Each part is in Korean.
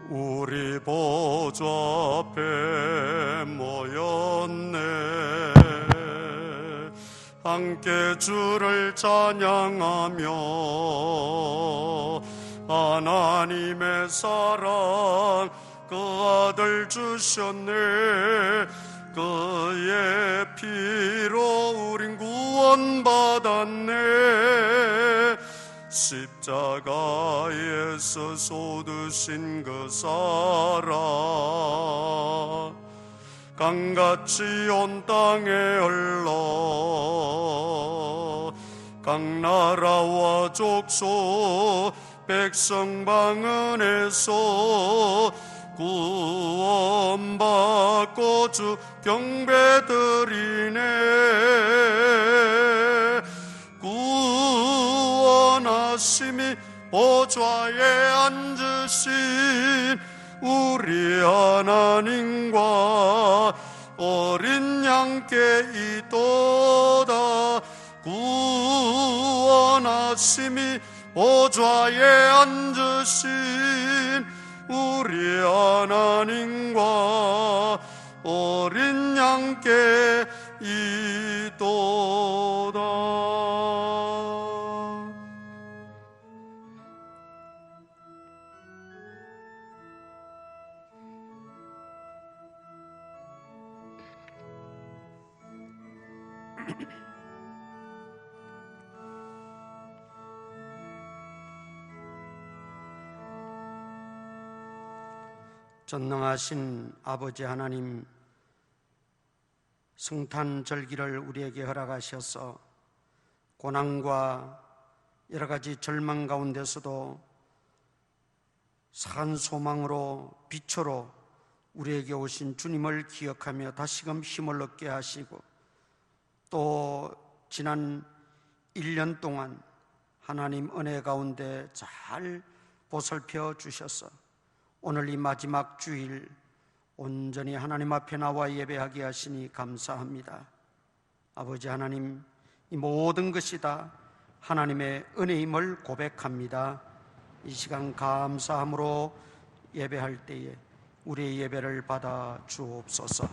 우리 보좌 앞에 모였네. 함께 주를 찬양하며 하나님의 사랑 그 아들 주셨네. 그의 피로 우린 구원받았네. 십자가에서 쏟으신 그 사랑 강같이 온 땅에 흘러 각 나라와 족속 백성 방언에서 구원받고 주 경배드리네. 구원하심이 보좌에 앉으신 우리 하나님과 어린 양께 이도다. 구원하심이 보좌에 앉으신 우리 하나님과 어린 양께 이도다. 전능하신 아버지 하나님, 성탄절기를 우리에게 허락하셔서 고난과 여러 가지 절망 가운데서도 산 소망으로 빛으로 우리에게 오신 주님을 기억하며 다시금 힘을 얻게 하시고, 또 지난 1년 동안 하나님 은혜 가운데 잘 보살펴 주셔서 오늘 이 마지막 주일 온전히 하나님 앞에 나와 예배하게 하시니 감사합니다. 아버지 하나님, 이 모든 것이 다 하나님의 은혜임을 고백합니다. 이 시간 감사함으로 예배할 때에 우리의 예배를 받아 주옵소서.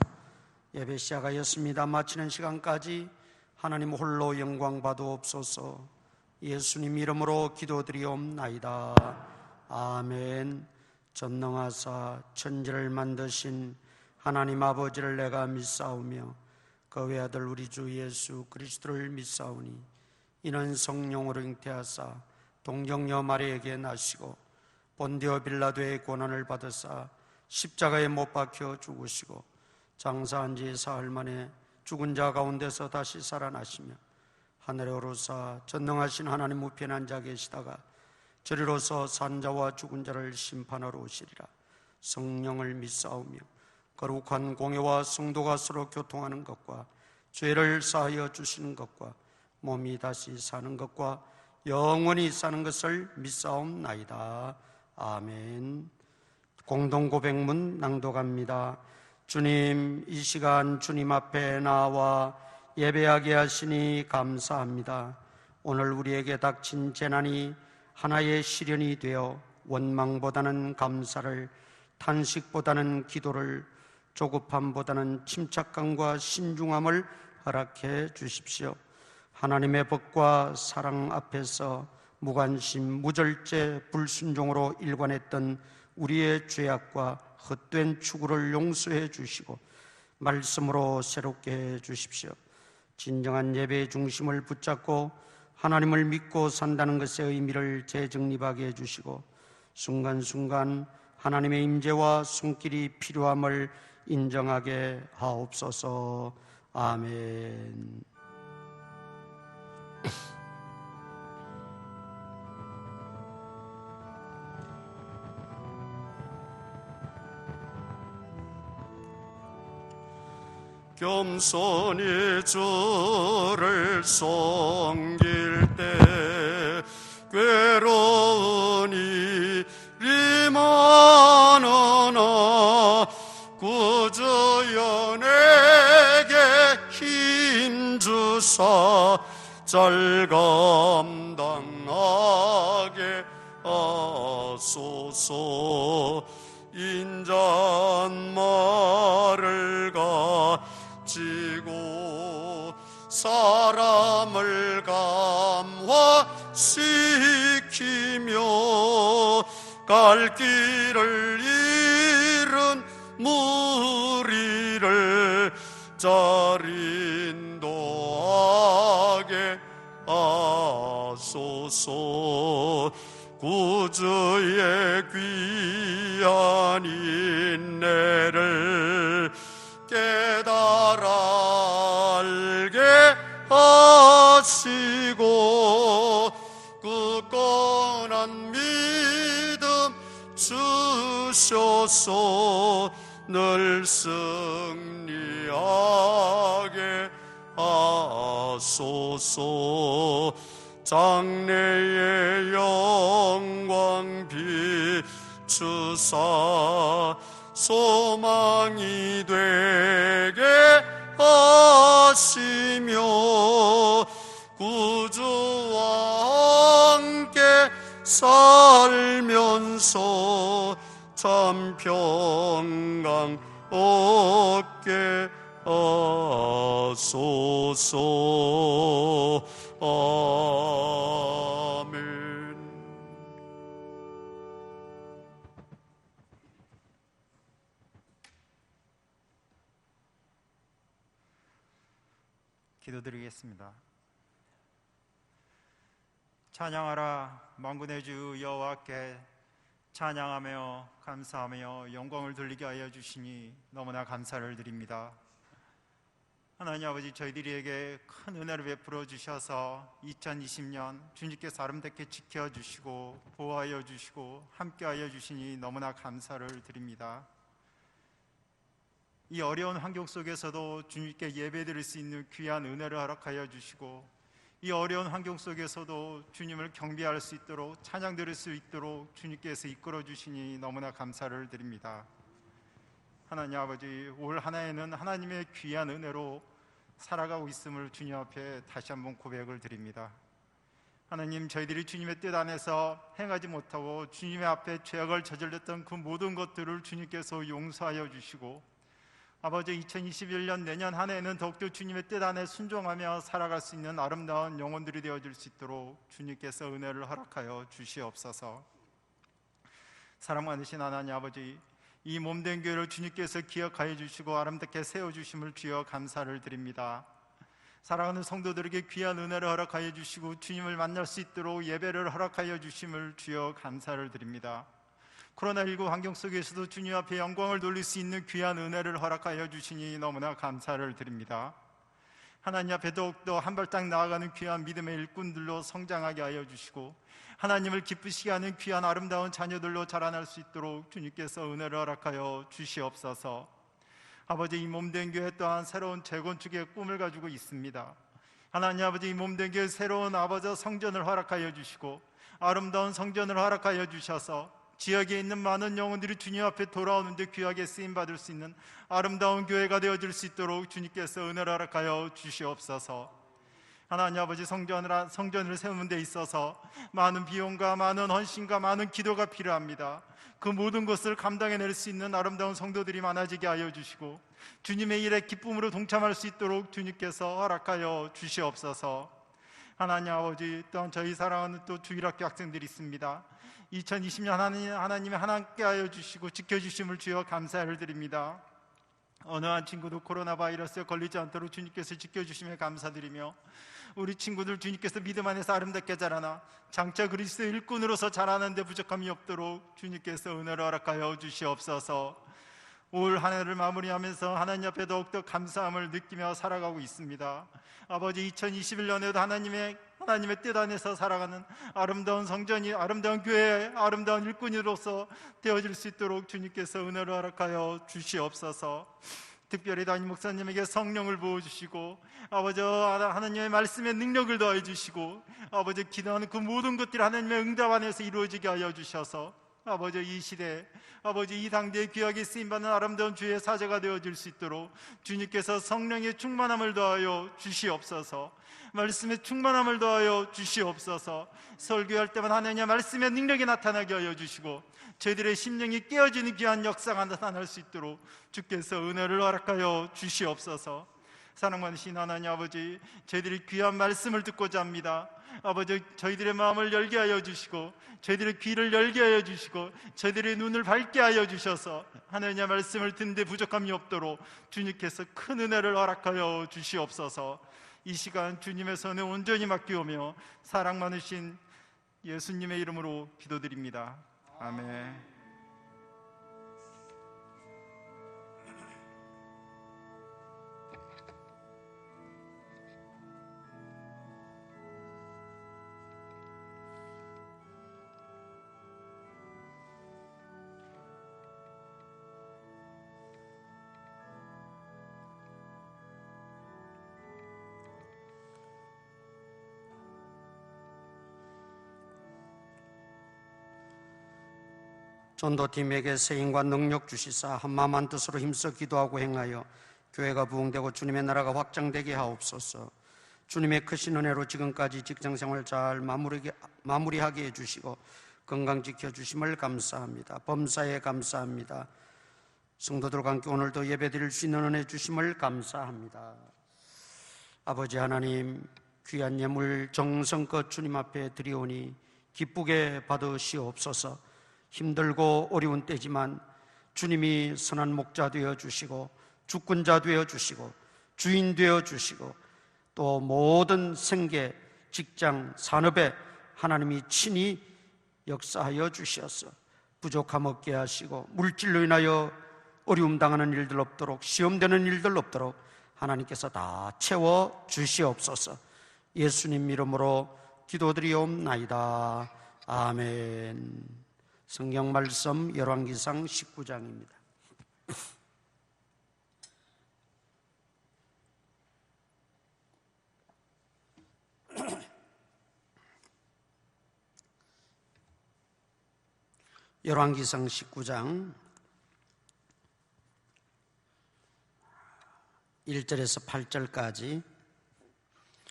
예배 시작하였습니다. 마치는 시간까지 하나님 홀로 영광 받으옵소서. 예수님 이름으로 기도드리옵나이다. 아멘. 전능하사 천지를 만드신 하나님 아버지를 내가 믿사오며 그 외아들 우리 주 예수 그리스도를 믿사오니 이는 성령으로 잉태하사 동정녀 마리아에게 나시고 본디오 빌라도의 고난을 받으사 십자가에 못 박혀 죽으시고 장사한 지 사흘 만에 죽은 자 가운데서 다시 살아나시며 하늘에 오르사 전능하신 하나님 우편에 앉아 계시다가 저리로서 산자와 죽은 자를 심판하러 오시리라. 성령을 믿사오며 거룩한 공회와 성도가 서로 교통하는 것과 죄를 사하여 주시는 것과 몸이 다시 사는 것과 영원히 사는 것을 믿사옵나이다. 아멘. 공동고백문 낭독합니다. 주님, 이 시간 주님 앞에 나와 예배하게 하시니 감사합니다. 오늘 우리에게 닥친 재난이 하나의 시련이 되어 원망보다는 감사를, 탄식보다는 기도를, 조급함보다는 침착함과 신중함을 허락해 주십시오. 하나님의 법과 사랑 앞에서 무관심, 무절제, 불순종으로 일관했던 우리의 죄악과 헛된 추구를 용서해 주시고 말씀으로 새롭게 해 주십시오. 진정한 예배의 중심을 붙잡고 하나님을 믿고 산다는 것의 의미를 재정립하게 해주시고 순간순간 하나님의 임재와 손길이 필요함을 인정하게 하옵소서. 아멘. 겸손히 주를 섬길 때 괴로운 일이 많으나 구주여 내게 힘 주사 잘 감당하게 하소서. 인자말을 가지고 사람을 감화시키며 갈 길을 잃은 무리를 잘 인도하게 하소서. 구주의 귀한 인내를 깨달아 알게 하시고 굳건한 믿음 주셔서 늘 승리하게 하소서. 장래의 영광 비추사 소망이 되게 하시며 구주와 함께 살면서 참 평강 얻게 하소서. 아멘. 기도드리겠습니다. 찬양하라 만군의 주 여호와께 찬양하며 감사하며 영광을 돌리게 하여 주시니 너무나 감사를 드립니다. 하나님 아버지, 저희들에게 큰 은혜를 베풀어 주셔서 2020년 주님께서 아름답게 지켜주시고 보호하여 주시고 함께하여 주시니 너무나 감사를 드립니다. 이 어려운 환경 속에서도 주님께 예배드릴 수 있는 귀한 은혜를 허락하여 주시고, 이 어려운 환경 속에서도 주님을 경배할 수 있도록 찬양 드릴 수 있도록 주님께서 이끌어 주시니 너무나 감사를 드립니다. 하나님 아버지, 올 한 해에는 하나님의 귀한 은혜로 살아가고 있음을 주님 앞에 다시 한번 고백을 드립니다. 하나님, 저희들이 주님의 뜻 안에서 행하지 못하고 주님의 앞에 죄악을 저질렀던 그 모든 것들을 주님께서 용서하여 주시고, 아버지 2021년 내년 한 해에는 더욱더 주님의 뜻 안에 순종하며 살아갈 수 있는 아름다운 영혼들이 되어질 수 있도록 주님께서 은혜를 허락하여 주시옵소서. 사랑 많으신 하나님 아버지, 이 몸된 교회를 주님께서 기억하여 주시고 아름답게 세워주심을 주여 감사를 드립니다. 사랑하는 성도들에게 귀한 은혜를 허락하여 주시고 주님을 만날 수 있도록 예배를 허락하여 주심을 주여 감사를 드립니다. 코로나19 환경 속에서도 주님 앞에 영광을 돌릴 수 있는 귀한 은혜를 허락하여 주시니 너무나 감사를 드립니다. 하나님 앞에 더욱더 한 발짝 나아가는 귀한 믿음의 일꾼들로 성장하게 하여 주시고, 하나님을 기쁘시게 하는 귀한 아름다운 자녀들로 자라날 수 있도록 주님께서 은혜를 허락하여 주시옵소서. 아버지, 이 몸된 교회 또한 새로운 재건축의 꿈을 가지고 있습니다. 하나님 아버지, 이 몸된 교회 새로운 아버지 성전을 허락하여 주시고 아름다운 성전을 허락하여 주셔서 지역에 있는 많은 영혼들이 주님 앞에 돌아오는데 귀하게 쓰임받을 수 있는 아름다운 교회가 되어질 수 있도록 주님께서 은혜를 허락하여 주시옵소서. 하나님 아버지, 성전을 세우는 데 있어서 많은 비용과 많은 헌신과 많은 기도가 필요합니다. 그 모든 것을 감당해낼 수 있는 아름다운 성도들이 많아지게 하여 주시고 주님의 일에 기쁨으로 동참할 수 있도록 주님께서 허락하여 주시옵소서. 하나님 아버지, 또한 저희 사랑하는 또 주일학교 학생들이 있습니다. 2020년 하나님의 함께 하여 주시고 지켜주심을 주여 감사를 드립니다. 어느 한 친구도 코로나 바이러스에 걸리지 않도록 주님께서 지켜주심에 감사드리며, 우리 친구들 주님께서 믿음 안에서 아름답게 자라나 장차 그리스도의 일꾼으로서 자라는 데 부족함이 없도록 주님께서 은혜를 허락하여 주시옵소서. 올 한 해를 마무리하면서 하나님 앞에 더욱더 감사함을 느끼며 살아가고 있습니다. 아버지, 2021년에도 하나님의 뜻 안에서 살아가는 아름다운 성전이, 아름다운 교회, 아름다운 일꾼으로서 되어질 수 있도록 주님께서 은혜를 허락하여 주시옵소서. 특별히 담임 목사님에게 성령을 부어주시고 아버지, 하나님의 말씀의 능력을 더해 주시고 아버지, 기도하는 그 모든 것들이 하나님의 응답 안에서 이루어지게 하여 주셔서 아버지, 이 시대, 아버지, 이 당대에 귀하게 쓰임받는 아름다운 주의 사제가 되어줄 수 있도록 주님께서 성령의 충만함을 더하여 주시옵소서. 말씀의 충만함을 더하여 주시옵소서. 설교할 때만 하느냐 말씀의 능력이 나타나게 하여 주시고 저희들의 심령이 깨어지는 귀한 역사가 나타날 수 있도록 주께서 은혜를 허락하여 주시옵소서. 사랑받으신 하나님 아버지, 저희들이 귀한 말씀을 듣고자 합니다. 아버지, 저희들의 마음을 열게 하여 주시고 저희들의 귀를 열게 하여 주시고 저희들의 눈을 밝게 하여 주셔서 하나님의 말씀을 듣는데 부족함이 없도록 주님께서 큰 은혜를 허락하여 주시옵소서. 이 시간 주님의 손에 온전히 맡기오며 사랑 많으신 예수님의 이름으로 기도드립니다. 아멘. 전도팀에게 세임과 능력 주시사 한마음 한뜻으로 힘써 기도하고 행하여 교회가 부흥되고 주님의 나라가 확장되게 하옵소서. 주님의 크신 은혜로 지금까지 직장생활 잘 마무리하게 해주시고 건강 지켜주심을 감사합니다. 범사에 감사합니다. 성도들과 함께 오늘도 예배드릴 수 있는 은혜 주심을 감사합니다. 아버지 하나님, 귀한 예물 정성껏 주님 앞에 드리오니 기쁘게 받으시옵소서. 힘들고 어려운 때지만 주님이 선한 목자 되어 주시고 주권자 되어 주시고 주인 되어 주시고 또 모든 생계, 직장, 산업에 하나님이 친히 역사하여 주셔서 부족함 없게 하시고 물질로 인하여 어려움 당하는 일들 없도록 시험되는 일들 없도록 하나님께서 다 채워 주시옵소서. 예수님 이름으로 기도드리옵나이다. 아멘. 성경 말씀 열왕기상 19장입니다. 열왕기상 19장 1절에서 8절까지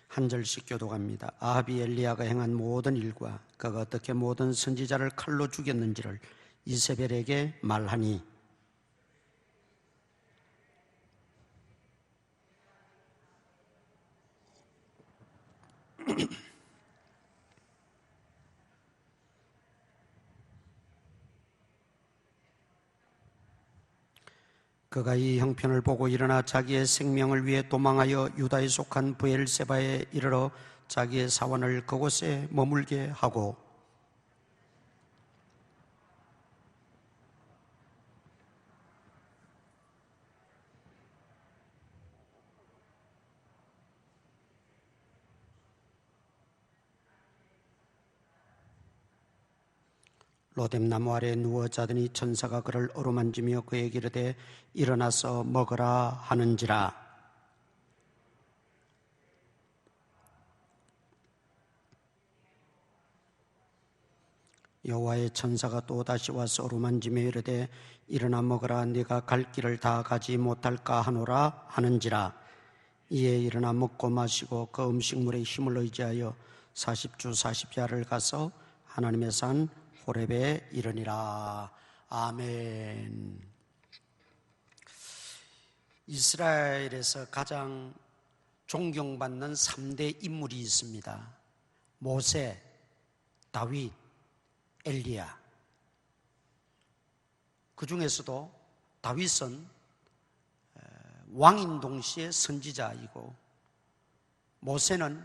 한 절씩 교독합니다. 아합이 엘리야가 행한 모든 일과 그가 어떻게 모든 선지자를 칼로 죽였는지를 이세벨에게 말하니 그가 이 형편을 보고 일어나 자기의 생명을 위해 도망하여 유다에 속한 브엘세바에 이르러 자기의 사원을 그곳에 머물게 하고 로뎀나무 아래 누워 자더니 천사가 그를 어루만지며 그에게 이르되 일어나서 먹으라 하는지라. 여호와의 천사가 또 다시 와서 어루만지며 이르되 일어나 먹으라. 네가 갈 길을 다 가지 못할까 하노라 하는지라. 이에 일어나 먹고 마시고 그 음식물에 힘을 의지하여 40주 40야를 가서 하나님의 산 호렙에 이르니라. 아멘. 이스라엘에서 가장 존경받는 3대 인물이 있습니다. 모세, 다윗, 엘리야. 그 중에서도 다윗은 왕인 동시에 선지자이고 모세는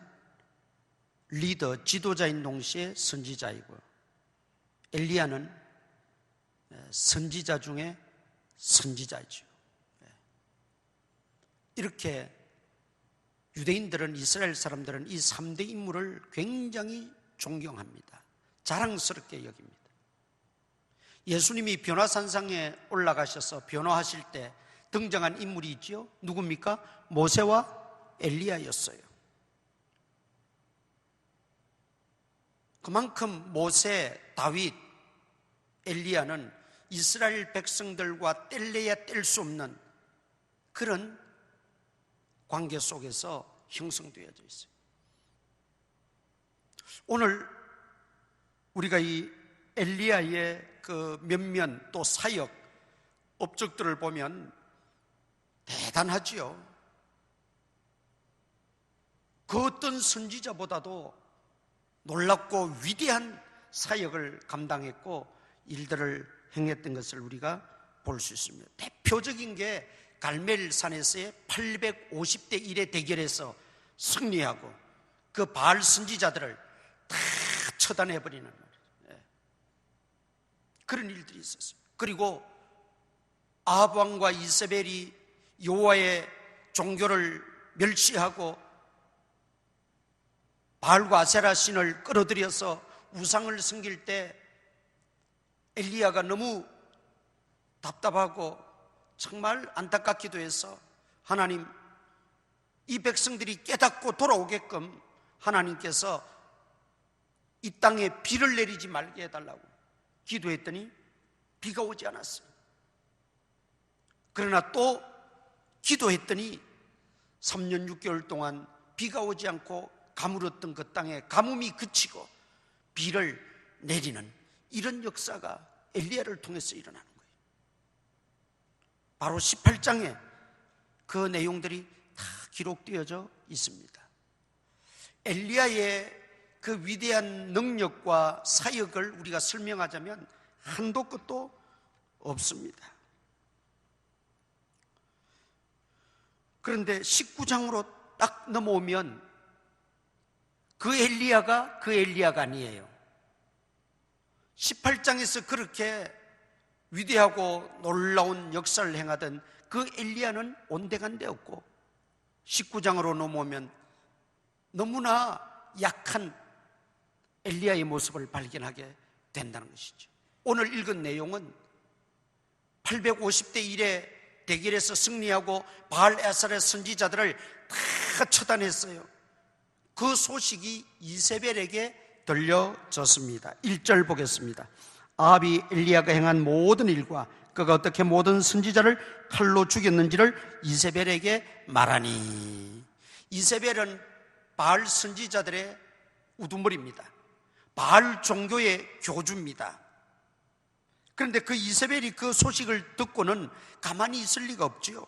리더, 지도자인 동시에 선지자이고 엘리야는 선지자 중에 선지자이죠. 이렇게 유대인들은, 이스라엘 사람들은 이 3대 인물을 굉장히 존경합니다. 자랑스럽게 여깁니다. 예수님이 변화산상에 올라가셔서 변화하실 때 등장한 인물이 있죠. 누굽니까? 모세와 엘리야였어요. 그만큼 모세, 다윗, 엘리야는 이스라엘 백성들과 뗄래야 뗄 수 없는 그런 관계 속에서 형성되어져 있어요. 오늘 우리가 이 엘리야의 그 면면 또 사역 업적들을 보면 대단하지요. 그 어떤 선지자보다도 놀랍고 위대한 사역을 감당했고 일들을 행했던 것을 우리가 볼 수 있습니다. 대표적인 게 갈멜산에서의 850대 1의 대결에서 승리하고 그 바알 선지자들을 다 처단해버리는 그런 일들이 있었어요. 그리고 아합 왕과 이세벨이 여호와의 종교를 멸시하고 바알과 아세라 신을 끌어들여서 우상을 섬길 때 엘리야가 너무 답답하고 정말 안타깝기도 해서 하나님, 이 백성들이 깨닫고 돌아오게끔 하나님께서 이 땅에 비를 내리지 말게 해달라고 기도했더니 비가 오지 않았어요. 그러나 또 기도했더니 3년 6개월 동안 비가 오지 않고 가물었던 그 땅에 가뭄이 그치고 비를 내리는 이런 역사가 엘리야를 통해서 일어나는 거예요. 바로 18장에 그 내용들이 다 기록되어져 있습니다. 엘리야의 그 위대한 능력과 사역을 우리가 설명하자면 한도 끝도 없습니다. 그런데 19장으로 딱 넘어오면 그 엘리야가 그 엘리야가 아니에요. 18장에서 그렇게 위대하고 놀라운 역사를 행하던 그 엘리야는 온데간데 없고 19장으로 넘어오면 너무나 약한 엘리야의 모습을 발견하게 된다는 것이죠. 오늘 읽은 내용은 850대 1의 대결에서 승리하고 바알 에살의 선지자들을 다 처단했어요. 그 소식이 이세벨에게 들려졌습니다. 1절 보겠습니다. 아합이 엘리야가 행한 모든 일과 그가 어떻게 모든 선지자를 칼로 죽였는지를 이세벨에게 말하니. 이세벨은 바알 선지자들의 우두머리입니다. 바알 종교의 교주입니다. 그런데 그 이세벨이 그 소식을 듣고는 가만히 있을 리가 없지요.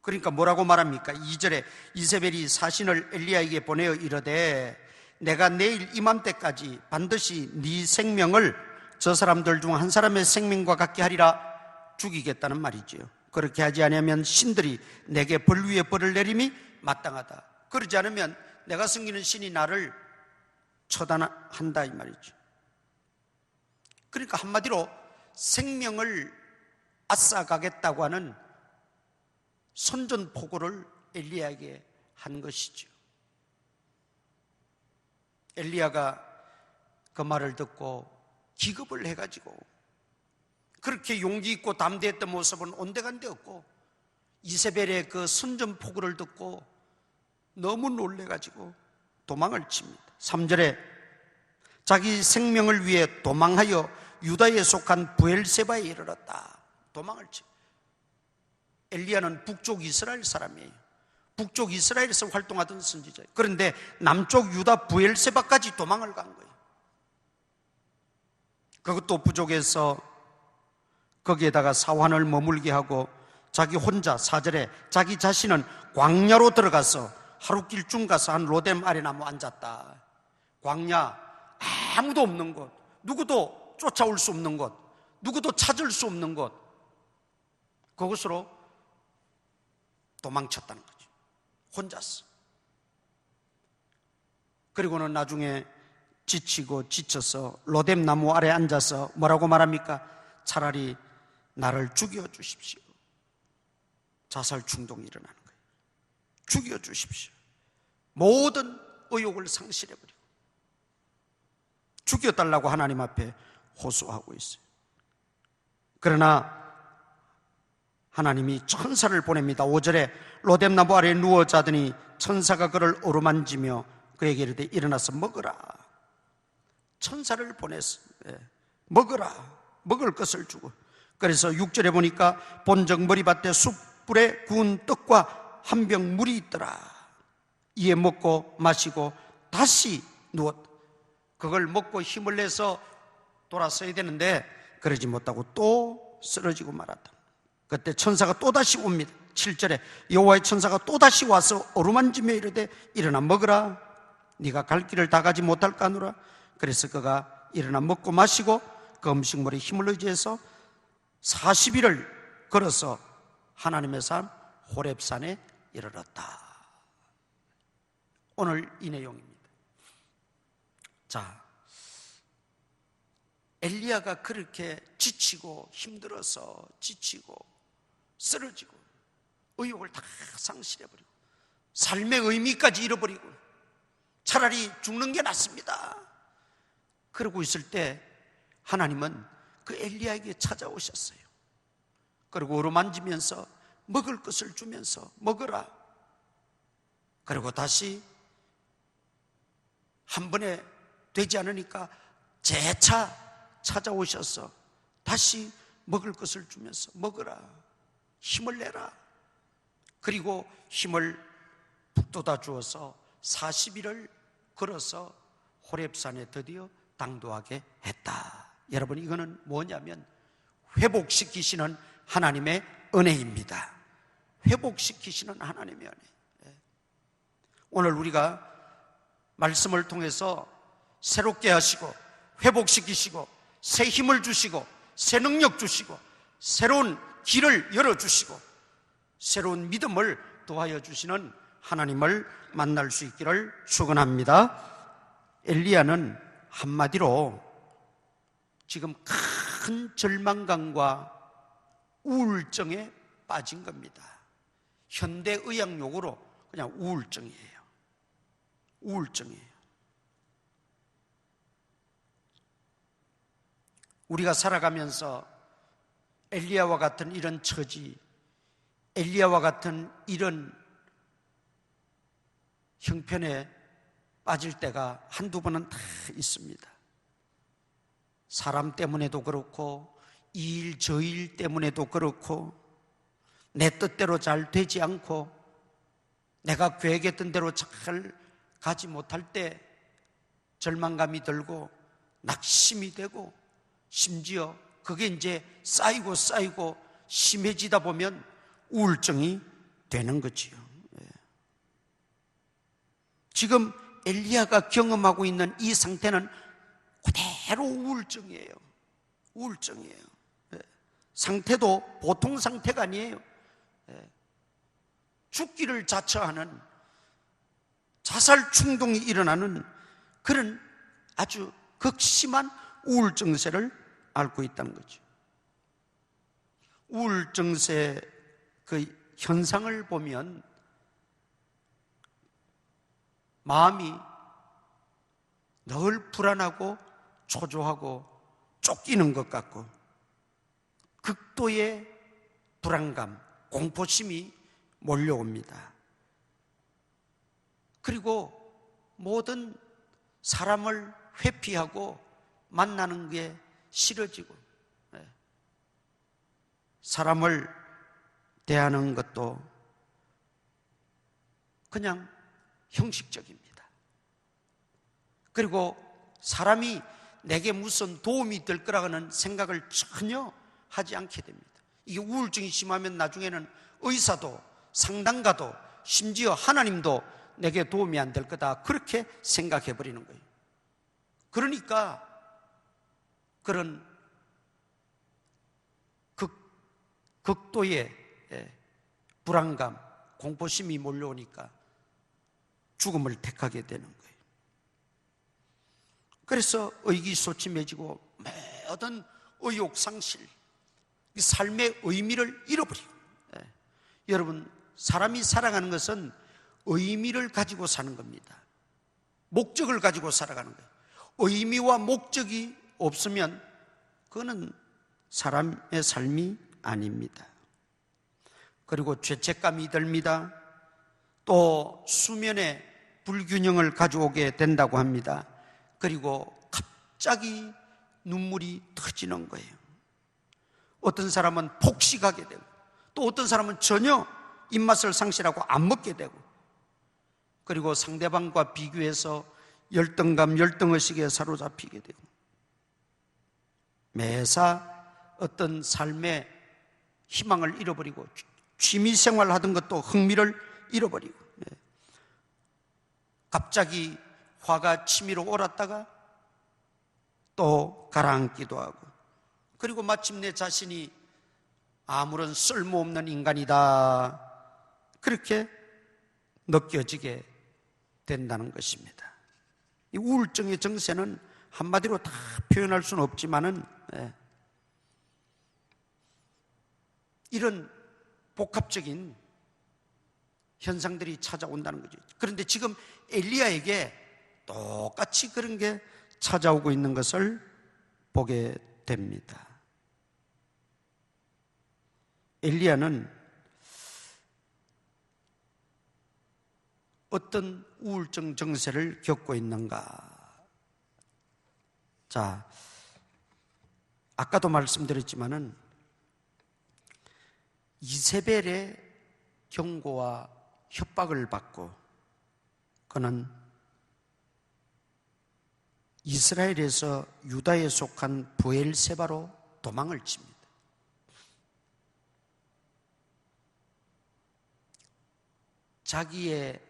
그러니까 뭐라고 말합니까? 2절에 이세벨이 사신을 엘리야에게 보내어 이르되 내가 내일 이맘때까지 반드시 네 생명을 저 사람들 중 한 사람의 생명과 같게 하리라 죽이겠다는 말이지요. 그렇게 하지 않으면 신들이 내게 벌 위에 벌을 내림이 마땅하다. 그러지 않으면 내가 섬기는 신이 나를 처단한다 이 말이죠. 그러니까 한마디로 생명을 앗아가겠다고 하는 선전포고를 엘리야에게 한 것이죠. 엘리야가 그 말을 듣고 기겁을 해가지고 그렇게 용기 있고 담대했던 모습은 온데간데 없고 이세벨의 그 선전포고를 듣고 너무 놀래가지고 도망을 칩니다. 3절에 자기 생명을 위해 도망하여 유다에 속한 브엘세바에 이르렀다. 도망을 칩니다. 엘리야는 북쪽 이스라엘 사람이에요. 북쪽 이스라엘에서 활동하던 선지자예요. 그런데 남쪽 유다 브엘세바까지 도망을 간 거예요. 그것도 부족해서 거기에다가 사환을 머물게 하고 자기 혼자 4절에 자기 자신은 광야로 들어가서 하룻길쯤 가서 한 로뎀 아래나무 앉았다. 광야, 아무도 없는 곳, 누구도 쫓아올 수 없는 곳, 누구도 찾을 수 없는 곳, 그것으로 도망쳤다는 거죠. 혼자서. 그리고는 나중에 지치고 지쳐서 로뎀 나무 아래 앉아서 뭐라고 말합니까? 차라리 나를 죽여주십시오. 자살 충동이 일어나는 거예요. 죽여주십시오. 모든 의욕을 상실해버리고 죽여달라고 하나님 앞에 호소하고 있어요. 그러나 하나님이 천사를 보냅니다. 5절에 로뎀 나무 아래에 누워 자더니 천사가 그를 어루만지며 그에게 이르되 일어나서 먹으라. 천사를 보냈어요. 먹으라. 먹을 것을 주고, 그래서 6절에 보니까 본적 머리밭에 숯불에 구운 떡과 한 병 물이 있더라. 이에 먹고 마시고 다시 누웠다. 그걸 먹고 힘을 내서 돌아서야 되는데 그러지 못하고 또 쓰러지고 말았다. 그때 천사가 또다시 옵니다. 7절에 여호와의 천사가 또다시 와서 어루만지며 이르되 일어나 먹으라. 네가 갈 길을 다 가지 못할까 하노라. 그래서 그가 일어나 먹고 마시고 그 음식물에 힘을 의지해서 40일을 걸어서 하나님의 산 호렙산에 이르렀다. 오늘 이 내용입니다. 자, 엘리야가 그렇게 지치고 힘들어서 지치고 쓰러지고 의욕을 다 상실해버리고 삶의 의미까지 잃어버리고 차라리 죽는 게 낫습니다. 그러고 있을 때 하나님은 그 엘리야에게 찾아오셨어요. 그리고 어루만지면서 먹을 것을 주면서 먹으라. 그리고 다시 한 번에 되지 않으니까 재차 찾아오셔서 다시 먹을 것을 주면서 먹으라. 힘을 내라. 그리고 힘을 북돋아 주어서 40일을 걸어서 호렙산에 드디어 당도하게 했다. 여러분, 이거는 뭐냐면 회복시키시는 하나님의 은혜입니다. 회복시키시는 하나님의 은혜. 오늘 우리가 말씀을 통해서 새롭게 하시고 회복시키시고 새 힘을 주시고 새 능력 주시고 새로운 길을 열어주시고 새로운 믿음을 도와여 주시는 하나님을 만날 수 있기를 축원합니다. 엘리야는 한마디로 지금 큰 절망감과 우울증에 빠진 겁니다. 현대의학 용어로 그냥 우울증이에요. 우울증이에요. 우리가 살아가면서 엘리야와 같은 이런 처지, 엘리야와 같은 이런 형편에 빠질 때가 한두 번은 다 있습니다. 사람 때문에도 그렇고 이 일 저 일 때문에도 그렇고 내 뜻대로 잘 되지 않고 내가 계획했던 대로 잘 가지 못할 때 절망감이 들고 낙심이 되고 심지어 그게 이제 쌓이고 심해지다 보면 우울증이 되는 거지요. 지금 엘리야가 경험하고 있는 이 상태는 그대로 우울증이에요. 우울증이에요. 상태도 보통 상태가 아니에요. 죽기를 자처하는 자살 충동이 일어나는 그런 아주 극심한 우울증세를 앓고 있다는 거죠. 우울증세 그 현상을 보면 마음이 늘 불안하고 초조하고 쫓기는 것 같고 극도의 불안감, 공포심이 몰려옵니다. 그리고 모든 사람을 회피하고 만나는 게 싫어지고 사람을 대하는 것도 그냥 형식적입니다. 그리고 사람이 내게 무슨 도움이 될 거라고는 생각을 전혀 하지 않게 됩니다. 이게 우울증이 심하면 나중에는 의사도 상담가도 심지어 하나님도 내게 도움이 안 될 거다 그렇게 생각해 버리는 거예요. 그러니까 그런 극도의 불안감, 공포심이 몰려오니까 죽음을 택하게 되는 거예요. 그래서 의기소침해지고 모든 의욕상실, 삶의 의미를 잃어버리고 여러분, 사람이 살아가는 것은 의미를 가지고 사는 겁니다. 목적을 가지고 살아가는 거예요. 의미와 목적이 없으면 그거는 사람의 삶이 아닙니다. 그리고 죄책감이 듭니다. 또 수면에 불균형을 가져오게 된다고 합니다. 그리고 갑자기 눈물이 터지는 거예요. 어떤 사람은 폭식하게 되고, 또 어떤 사람은 전혀 입맛을 상실하고 안 먹게 되고, 그리고 상대방과 비교해서 열등감, 열등의식에 사로잡히게 되고, 매사 어떤 삶의 희망을 잃어버리고, 취미생활 하던 것도 흥미를 잃어버리고, 갑자기 화가 치밀어 올랐다가 또 가라앉기도 하고, 그리고 마침내 자신이 아무런 쓸모없는 인간이다, 그렇게 느껴지게 된다는 것입니다. 이 우울증의 정세는 한마디로 다 표현할 수는 없지만은 이런 복합적인 현상들이 찾아온다는 거죠. 그런데 지금 엘리야에게 똑같이 그런 게 찾아오고 있는 것을 보게 됩니다. 엘리야는 어떤 우울증 정세를 겪고 있는가? 자, 아까도 말씀드렸지만은 이세벨의 경고와 협박을 받고 그는 이스라엘에서 유다에 속한 브엘세바로 도망을 칩니다. 자기의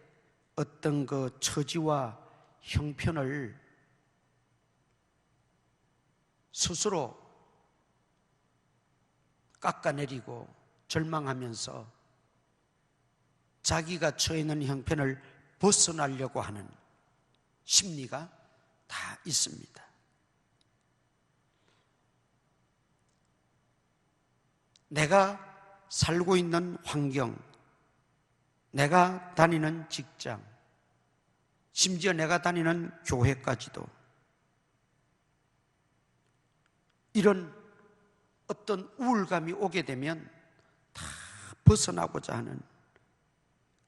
어떤 그 처지와 형편을 스스로 깎아내리고 절망하면서 자기가 처해 있는 형편을 벗어나려고 하는 심리가 다 있습니다. 내가 살고 있는 환경, 내가 다니는 직장, 심지어 내가 다니는 교회까지도 이런 어떤 우울감이 오게 되면 다 벗어나고자 하는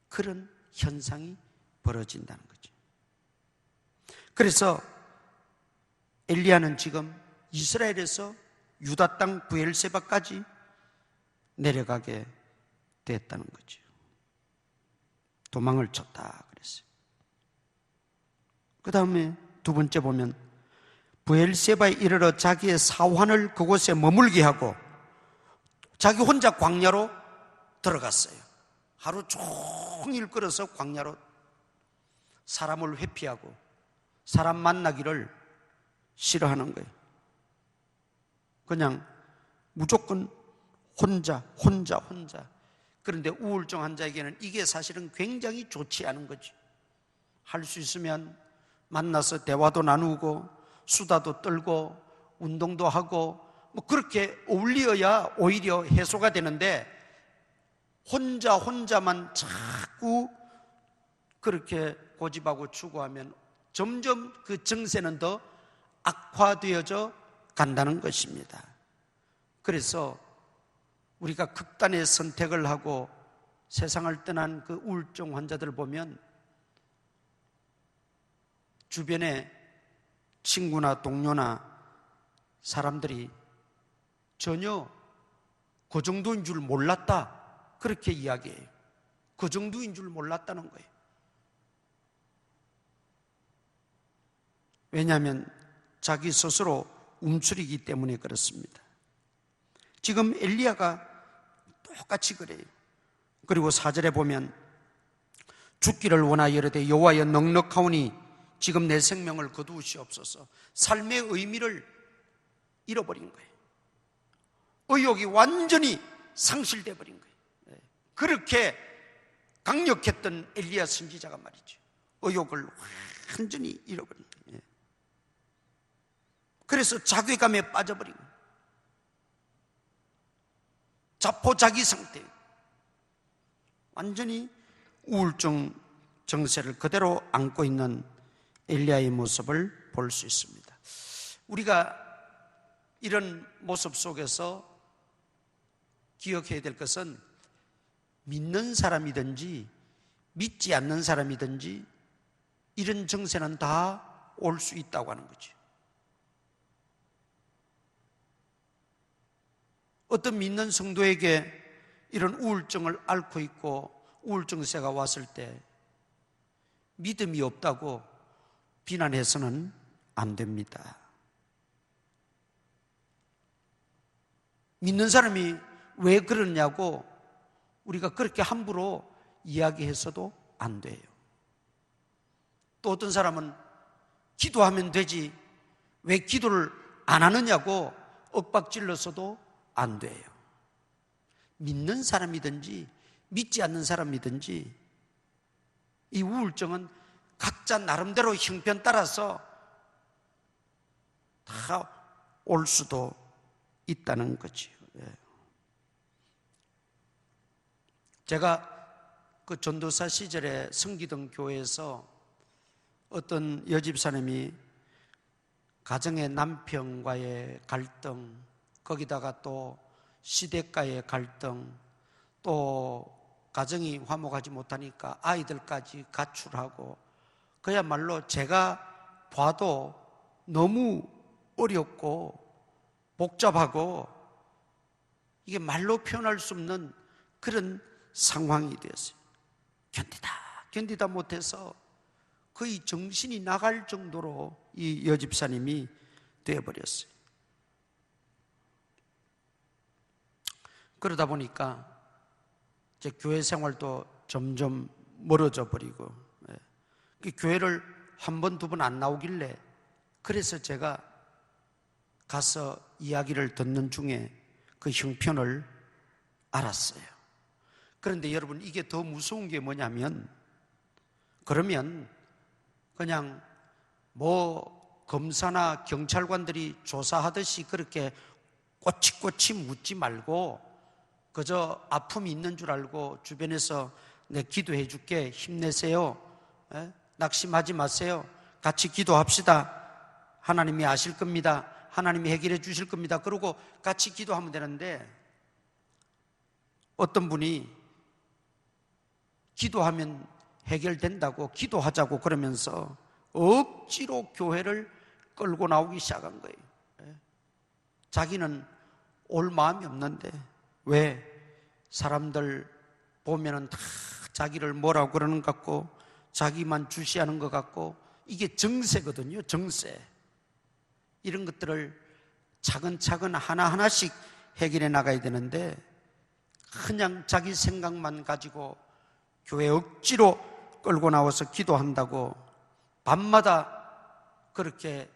그런 현상이 벌어진다는 거죠. 그래서 엘리야는 지금 이스라엘에서 유다 땅 브엘세바까지 내려가게 됐다는 거죠. 도망을 쳤다 그랬어요. 그 다음에 두 번째 보면 브엘세바에 이르러 자기의 사환을 그곳에 머물게 하고 자기 혼자 광야로 들어갔어요. 하루 종일 걸어서 광야로 사람을 회피하고 사람 만나기를 싫어하는 거예요. 그냥 무조건 혼자. 그런데 우울증 환자에게는 이게 사실은 굉장히 좋지 않은 거죠. 할 수 있으면 만나서 대화도 나누고 수다도 떨고 운동도 하고 뭐 그렇게 어울려야 오히려 해소가 되는데 혼자만 자꾸 그렇게 고집하고 추구하면 점점 그 정세는 더 악화되어져 간다는 것입니다. 그래서 우리가 극단의 선택을 하고 세상을 떠난 그 우울증 환자들을 보면 주변에 친구나 동료나 사람들이 전혀 그 정도인 줄 몰랐다 그렇게 이야기해요. 그 정도인 줄 몰랐다는 거예요. 왜냐하면 자기 스스로 움츠리기 때문에 그렇습니다. 지금 엘리야가 똑같이 그래요. 그리고 4절에 보면 죽기를 원하여 이르되 여호와여 넉넉하오니 지금 내 생명을 거두시옵소서. 삶의 의미를 잃어버린 거예요. 의욕이 완전히 상실돼 버린 거예요. 그렇게 강력했던 엘리야 선지자가 말이죠. 의욕을 완전히 잃어버린 거예요. 그래서 자괴감에 빠져버린 거예요. 자포자기 상태, 완전히 우울증 정세를 그대로 안고 있는 엘리야의 모습을 볼 수 있습니다. 우리가 이런 모습 속에서 기억해야 될 것은 믿는 사람이든지 믿지 않는 사람이든지 이런 정세는 다 올 수 있다고 하는 거죠. 어떤 믿는 성도에게 이런 우울증을 앓고 있고 우울증세가 왔을 때 믿음이 없다고 비난해서는 안 됩니다. 믿는 사람이 왜 그러냐고 우리가 그렇게 함부로 이야기해서도 안 돼요. 또 어떤 사람은 기도하면 되지 왜 기도를 안 하느냐고 윽박질러서도 안 돼요. 믿는 사람이든지 믿지 않는 사람이든지 이 우울증은 각자 나름대로 형편 따라서 다 올 수도 있다는 거죠. 제가 그 전도사 시절에 섬기던 교회에서 어떤 여집사님이 가정의 남편과의 갈등, 거기다가 또 시댁과의 갈등, 또 가정이 화목하지 못하니까 아이들까지 가출하고 그야말로 제가 봐도 너무 어렵고 복잡하고 이게 말로 표현할 수 없는 그런 상황이 되었어요. 견디다 못해서 거의 정신이 나갈 정도로 이 여집사님이 되어버렸어요. 그러다 보니까 이제 교회 생활도 점점 멀어져 버리고 교회를 한 번, 두 번 안 나오길래 그래서 제가 가서 이야기를 듣는 중에 그 형편을 알았어요. 그런데 여러분 이게 더 무서운 게 뭐냐면 그러면 그냥 뭐 검사나 경찰관들이 조사하듯이 그렇게 꼬치꼬치 묻지 말고 그저 아픔이 있는 줄 알고 주변에서 내 기도해 줄게 힘내세요, 낙심하지 마세요, 같이 기도합시다, 하나님이 아실 겁니다, 하나님이 해결해 주실 겁니다, 그러고 같이 기도하면 되는데 어떤 분이 기도하면 해결된다고 기도하자고 그러면서 억지로 교회를 끌고 나오기 시작한 거예요. 자기는 올 마음이 없는데 왜 사람들 보면은 다 자기를 뭐라고 그러는 것 같고 자기만 주시하는 것 같고 이게 정세거든요. 정세. 이런 것들을 차근차근 하나하나씩 해결해 나가야 되는데 그냥 자기 생각만 가지고 교회 억지로 끌고 나와서 기도한다고 밤마다 그렇게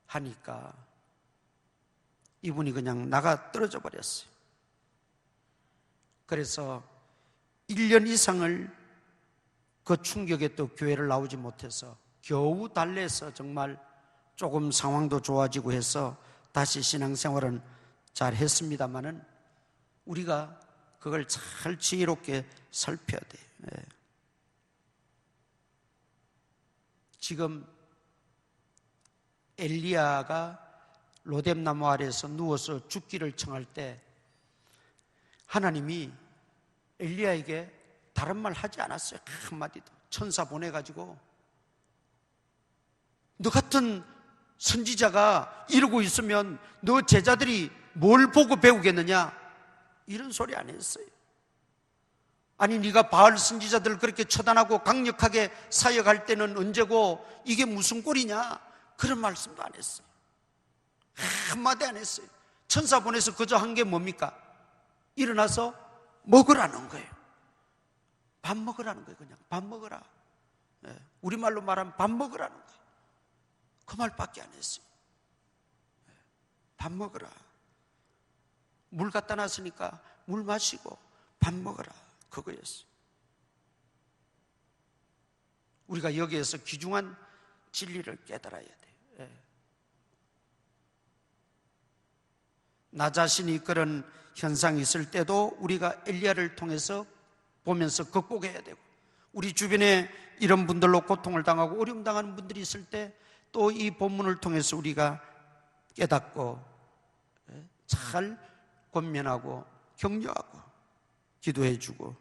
하니까 이분이 그냥 나가 떨어져 버렸어요. 그래서 1년 이상을 그 충격에 또 교회를 나오지 못해서 겨우 달래서 정말 조금 상황도 좋아지고 해서 다시 신앙생활은 잘 했습니다마는 우리가 그걸 잘 지혜롭게 살펴야 돼요. 지금 엘리야가 로뎀나무 아래에서 누워서 죽기를 청할 때 하나님이 엘리야에게 다른 말 하지 않았어요. 한마디도. 천사 보내가지고 너 같은 선지자가 이러고 있으면 너 제자들이 뭘 보고 배우겠느냐, 이런 소리 안 했어요. 아니 네가 바알 선지자들을 그렇게 처단하고 강력하게 사역할 때는 언제고 이게 무슨 꼴이냐, 그런 말씀도 안 했어요. 한마디 안 했어요. 천사 보내서 그저 한 게 뭡니까? 일어나서 먹으라는 거예요. 밥 먹으라는 거예요. 그냥 밥 먹으라. 우리말로 말하면 밥 먹으라는 거예요. 그 말밖에 안 했어요. 밥 먹으라. 물 갖다 놨으니까 물 마시고 밥 먹어라, 그거였어요. 우리가 여기에서 귀중한 진리를 깨달아야 돼요. 나 자신이 그런 현상이 있을 때도 우리가 엘리야를 통해서 보면서 극복해야 되고, 우리 주변에 이런 분들로 고통을 당하고 어려움 당하는 분들이 있을 때 또 이 본문을 통해서 우리가 깨닫고 잘 권면하고 격려하고 기도해주고,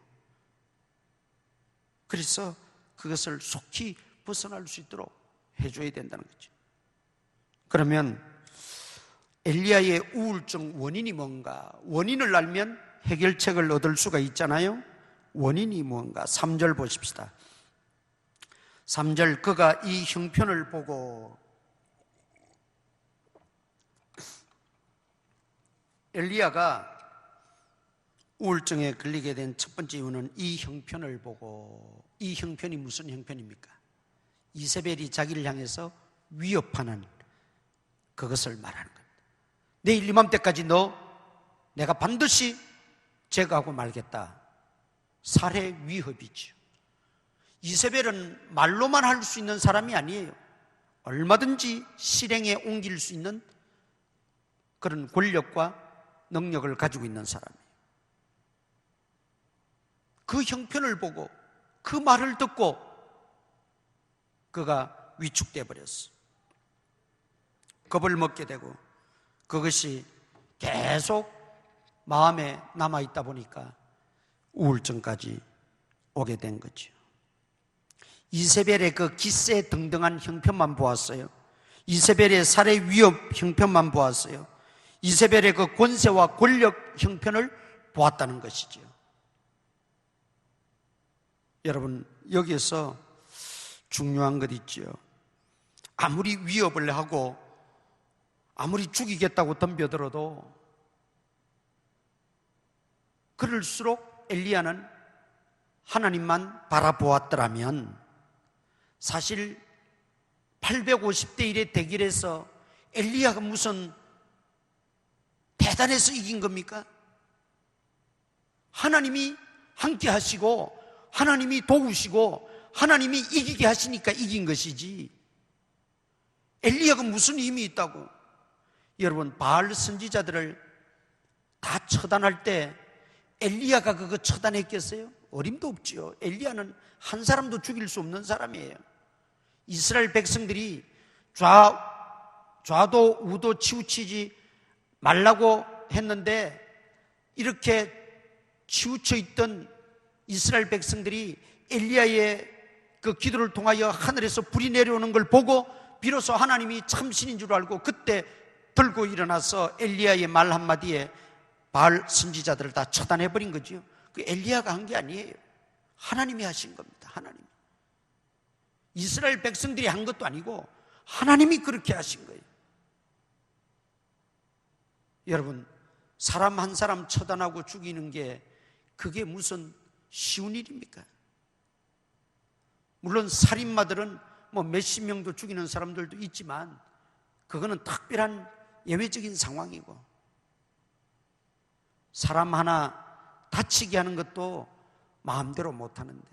그래서 그것을 속히 벗어날 수 있도록 해줘야 된다는 거죠. 그러면 엘리야의 우울증 원인이 뭔가? 원인을 알면 해결책을 얻을 수가 있잖아요. 원인이 뭔가? 3절 보십시다. 3절, 그가 이 형편을 보고, 엘리야가 우울증에 걸리게 된 첫 번째 이유는 이 형편을 보고, 이 형편이 무슨 형편입니까? 이세벨이 자기를 향해서 위협하는 그것을 말하는 겁니다. 내일 이맘때까지 내가 반드시 제거하고 말겠다. 살해 위협이죠. 이세벨은 말로만 할 수 있는 사람이 아니에요. 얼마든지 실행에 옮길 수 있는 그런 권력과 능력을 가지고 있는 사람이에요. 그 형편을 보고 그 말을 듣고 그가 위축돼 버렸어. 겁을 먹게 되고 그것이 계속 마음에 남아있다 보니까 우울증까지 오게 된 거죠. 이세벨의 그 기세 등등한 형편만 보았어요. 이세벨의 살해 위협 형편만 보았어요. 이세벨의 그 권세와 권력 형편을 보았다는 것이죠. 여러분, 여기에서 중요한 것 있죠. 아무리 위협을 하고 아무리 죽이겠다고 덤벼들어도 그럴수록 엘리야는 하나님만 바라보았더라면 사실 850대 1의 대결에서 엘리야가 무슨 대단해서 이긴 겁니까? 하나님이 함께 하시고 하나님이 도우시고 하나님이 이기게 하시니까 이긴 것이지, 엘리야가 무슨 힘이 있다고. 여러분, 바알 선지자들을 다 처단할 때 엘리야가 그거 처단했겠어요? 어림도 없지요. 엘리야는 한 사람도 죽일 수 없는 사람이에요. 이스라엘 백성들이 좌도 우도 치우치지 말라고 했는데 이렇게 치우쳐 있던 이스라엘 백성들이 엘리야의 그 기도를 통하여 하늘에서 불이 내려오는 걸 보고 비로소 하나님이 참신인 줄 알고 그때 들고 일어나서 엘리야의 말 한마디에 바알 선지자들을 다 처단해버린 거죠. 그 엘리야가 한 게 아니에요. 하나님이 하신 겁니다. 하나님. 이스라엘 백성들이 한 것도 아니고 하나님이 그렇게 하신 거예요. 여러분, 사람 한 사람 처단하고 죽이는 게 그게 무슨 쉬운 일입니까? 물론 살인마들은 뭐 몇십 명도 죽이는 사람들도 있지만 그거는 특별한 예외적인 상황이고, 사람 하나 다치게 하는 것도 마음대로 못하는데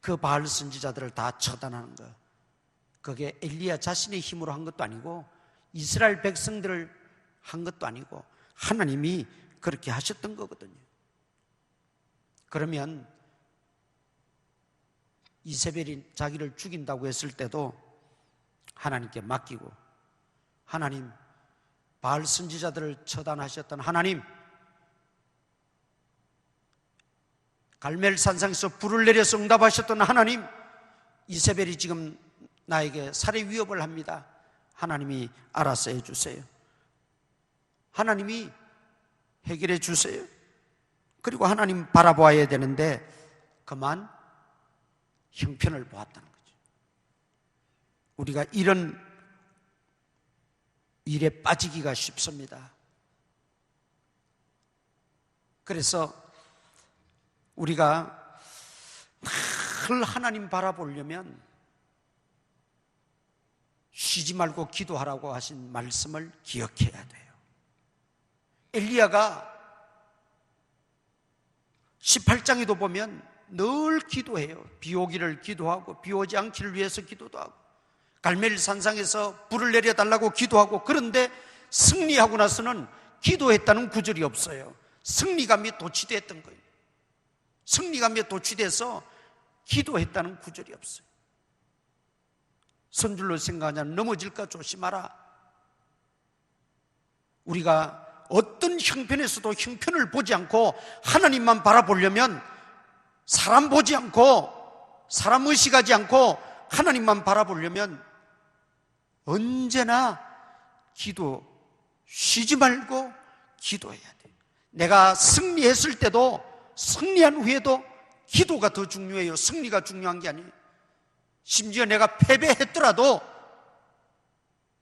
그 바알 선지자들을 다 처단하는 거, 그게 엘리야 자신의 힘으로 한 것도 아니고 이스라엘 백성들을 한 것도 아니고 하나님이 그렇게 하셨던 거거든요. 그러면 이세벨이 자기를 죽인다고 했을 때도 하나님께 맡기고, 하나님, 바알 선지자들을 처단하셨던 하나님, 갈멜 산상에서 불을 내려서 응답하셨던 하나님, 이세벨이 지금 나에게 살해 위협을 합니다. 하나님이 알아서 해주세요. 하나님이 해결해 주세요. 그리고 하나님 바라보아야 되는데 그만 형편을 보았다는 거죠. 우리가 이런 일에 빠지기가 쉽습니다. 그래서 우리가 늘 하나님 바라보려면 쉬지 말고 기도하라고 하신 말씀을 기억해야 돼요. 엘리야가 18장에도 보면 늘 기도해요. 비 오기를 기도하고 비 오지 않기를 위해서 기도도 하고 갈멜 산상에서 불을 내려달라고 기도하고, 그런데 승리하고 나서는 기도했다는 구절이 없어요. 승리감이 도취됐던 거예요. 승리감에 도취돼서 기도했다는 구절이 없어요. 선줄로 생각하냐, 넘어질까 조심하라. 우리가 어떤 형편에서도 형편을 보지 않고 하나님만 바라보려면, 사람 보지 않고 사람 의식하지 않고 하나님만 바라보려면 언제나 쉬지 말고 기도해야 돼. 내가 승리했을 때도, 승리한 후에도 기도가 더 중요해요. 승리가 중요한 게 아니에요. 심지어 내가 패배했더라도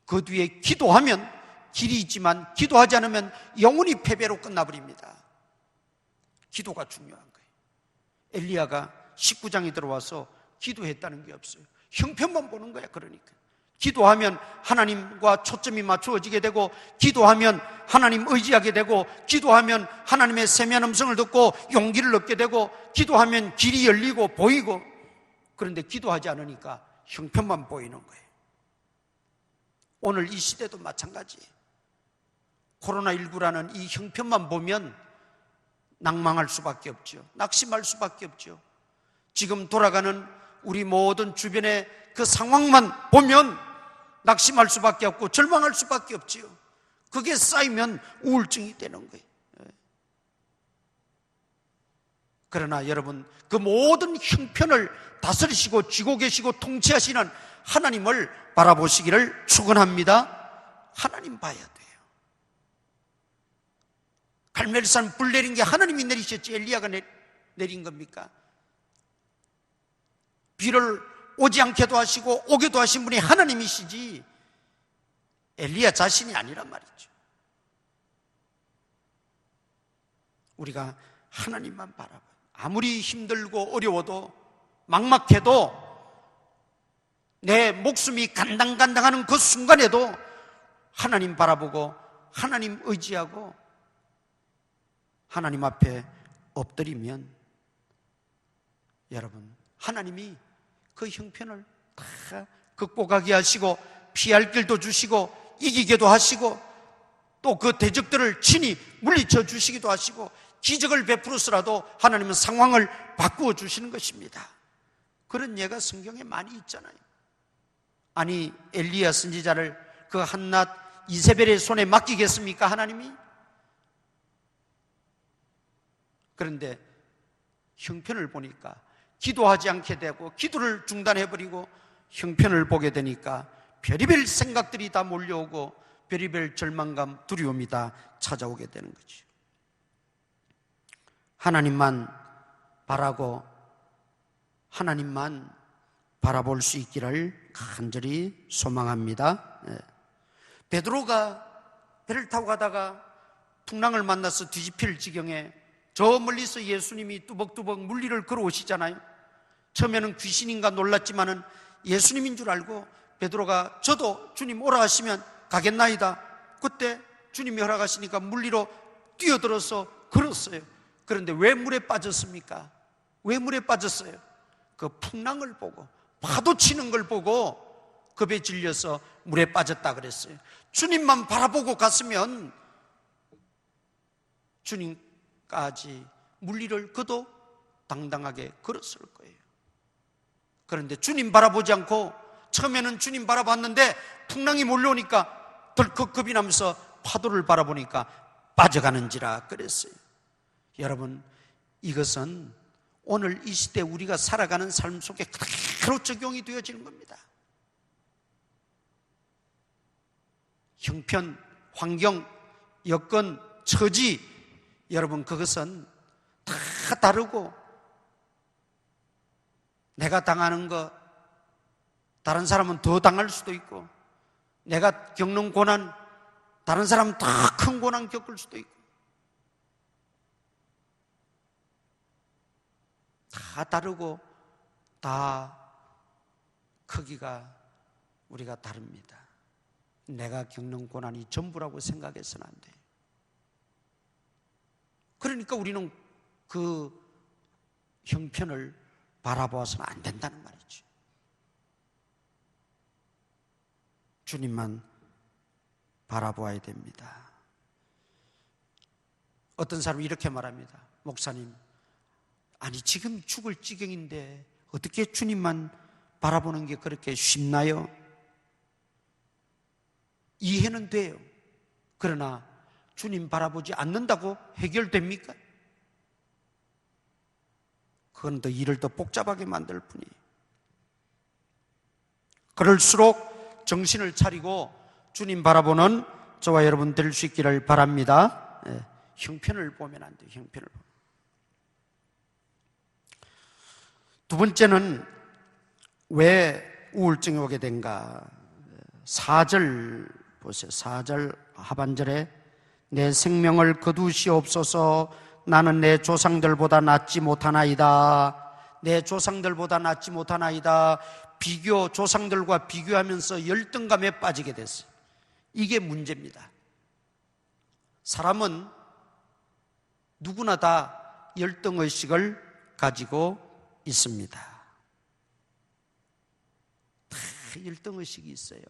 그 뒤에 기도하면 길이 있지만, 기도하지 않으면 영원히 패배로 끝나버립니다. 기도가 중요한 거예요. 엘리야가 19장에 들어와서 기도했다는 게 없어요. 형편만 보는 거야. 그러니까 기도하면 하나님과 초점이 맞추어지게 되고, 기도하면 하나님 의지하게 되고, 기도하면 하나님의 세미한 음성을 듣고 용기를 얻게 되고, 기도하면 길이 열리고 보이고. 그런데 기도하지 않으니까 형편만 보이는 거예요. 오늘 이 시대도 마찬가지예요. 코로나19라는 이 형편만 보면 낭망할 수밖에 없죠. 낙심할 수밖에 없죠. 지금 돌아가는 우리 모든 주변의 그 상황만 보면 낙심할 수밖에 없고 절망할 수밖에 없지요. 그게 쌓이면 우울증이 되는 거예요. 그러나 여러분, 그 모든 형편을 다스리시고 쥐고 계시고 통치하시는 하나님을 바라보시기를 축원합니다. 하나님 봐야 돼요. 갈멜산 불 내린 게 하나님이 내리셨지 엘리야가 내린 겁니까? 비를 오지 않게도 하시고 오게도 하신 분이 하나님이시지 엘리야 자신이 아니란 말이죠. 우리가 하나님만 바라봐요. 아무리 힘들고 어려워도 막막해도 내 목숨이 간당간당하는 그 순간에도 하나님 바라보고 하나님 의지하고 하나님 앞에 엎드리면 여러분, 하나님이 그 형편을 다 극복하게 하시고 피할 길도 주시고 이기게도 하시고 또 그 대적들을 친히 물리쳐 주시기도 하시고 기적을 베풀어서라도 하나님은 상황을 바꾸어 주시는 것입니다. 그런 예가 성경에 많이 있잖아요. 아니, 엘리야 선지자를 그 한낱 이세벨의 손에 맡기겠습니까, 하나님이? 그런데 형편을 보니까 기도하지 않게 되고 기도를 중단해버리고 형편을 보게 되니까 별의별 생각들이 다 몰려오고 별의별 절망감, 두려움이 다 찾아오게 되는 거죠. 하나님만 바라고 하나님만 바라볼 수 있기를 간절히 소망합니다. 베드로가 배를 타고 가다가 풍랑을 만나서 뒤집힐 지경에 저 멀리서 예수님이 뚜벅뚜벅 물리를 걸어오시잖아요. 처음에는 귀신인가 놀랐지만은 예수님인 줄 알고 베드로가 저도 주님 오라 하시면 가겠나이다. 그때 주님이 허락하시니까 물리로 뛰어들어서 걸었어요. 그런데 왜 물에 빠졌습니까? 왜 물에 빠졌어요? 그 풍랑을 보고 파도 치는 걸 보고 겁에 질려서 물에 빠졌다 그랬어요. 주님만 바라보고 갔으면 주님까지 물리를 그도 당당하게 걸었을 거예요. 그런데 주님 바라보지 않고 처음에는 주님 바라봤는데 풍랑이 몰려오니까 덜컥 겁이 나면서 파도를 바라보니까 빠져가는지라 그랬어요. 여러분, 이것은 오늘 이 시대 우리가 살아가는 삶 속에 그대로 적용이 되어지는 겁니다. 형편, 환경, 여건, 처지, 여러분 그것은 다 다르고 내가 당하는 거 다른 사람은 더 당할 수도 있고 내가 겪는 고난 다른 사람은 더 큰 고난 겪을 수도 있고 다 다르고 다 크기가 우리가 다릅니다. 내가 겪는 고난이 전부라고 생각해서는 안 돼요. 그러니까 우리는 그 형편을 바라보아서는 안 된다는 말이죠. 주님만 바라보아야 됩니다. 어떤 사람이 이렇게 말합니다. 목사님, 아니 지금 죽을 지경인데 어떻게 주님만 바라보는 게 그렇게 쉽나요? 이해는 돼요. 그러나 주님 바라보지 않는다고 해결됩니까? 그건 더 일을 더 복잡하게 만들 뿐이에요. 그럴수록 정신을 차리고 주님 바라보는 저와 여러분 될 수 있기를 바랍니다. 예, 형편을 보면 안 돼요. 형편을 보면. 두 번째는 왜 우울증이 오게 된가? 4절 보세요. 4절 하반절에 내 생명을 거두시옵소서. 나는 내 조상들보다 낫지 못하나이다. 내 조상들보다 낫지 못하나이다. 조상들과 비교하면서 열등감에 빠지게 됐어요. 이게 문제입니다. 사람은 누구나 다 열등의식을 가지고 있습니다. 다 열등의식이 있어요.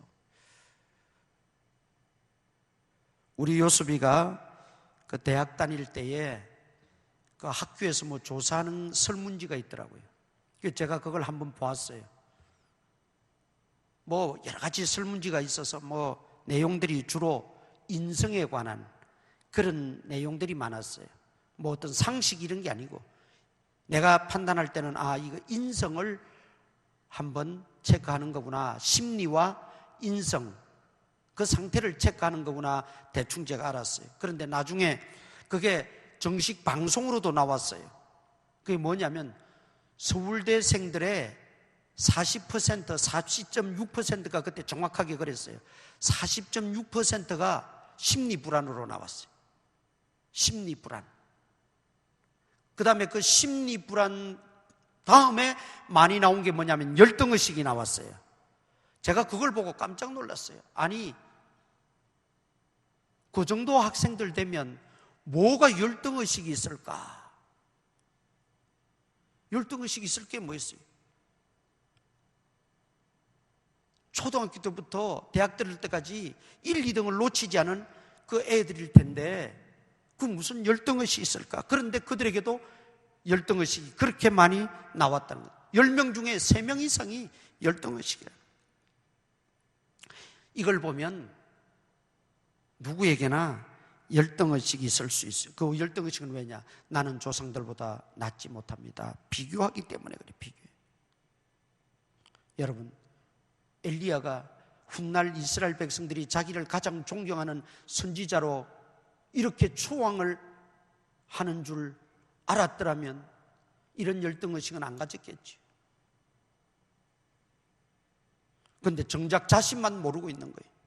우리 요수비가 그 대학 다닐 때에 그 학교에서 뭐 조사하는 설문지가 있더라고요. 제가 그걸 한번 보았어요. 뭐 여러 가지 설문지가 있어서 뭐 내용들이 주로 인성에 관한 그런 내용들이 많았어요. 뭐 어떤 상식 이런 게 아니고 내가 판단할 때는 이거 인성을 한번 체크하는 거구나. 심리와 인성 그 상태를 체크하는 거구나. 대충 제가 알았어요. 그런데 나중에 그게 정식 방송으로도 나왔어요. 그게 뭐냐면 서울대생들의 40%, 40.6%가 그때 정확하게 그랬어요. 40.6%가 심리불안으로 나왔어요. 심리불안. 그 다음에 그 심리불안 다음에 많이 나온 게 뭐냐면 열등의식이 나왔어요. 제가 그걸 보고 깜짝 놀랐어요. 아니, 그 정도 학생들 되면 뭐가 열등의식이 있을까? 열등의식이 있을 게 뭐 있어요? 초등학교 때부터 대학 들을 때까지 1, 2등을 놓치지 않은 그 애들일 텐데 그 무슨 열등의식이 있을까? 그런데 그들에게도 열등의식이 그렇게 많이 나왔다는 거예요. 10명 중에 3명 이상이 열등의식이라. 이걸 보면 누구에게나 열등의식이 있을 수 있어요. 그 열등의식은 왜냐? 나는 조상들보다 낫지 못합니다. 비교하기 때문에 그래. 비교. 여러분, 엘리야가 훗날 이스라엘 백성들이 자기를 가장 존경하는 선지자로 이렇게 초왕을 하는 줄 알았더라면 이런 열등의식은 안 가졌겠지. 그런데 정작 자신만 모르고 있는 거예요.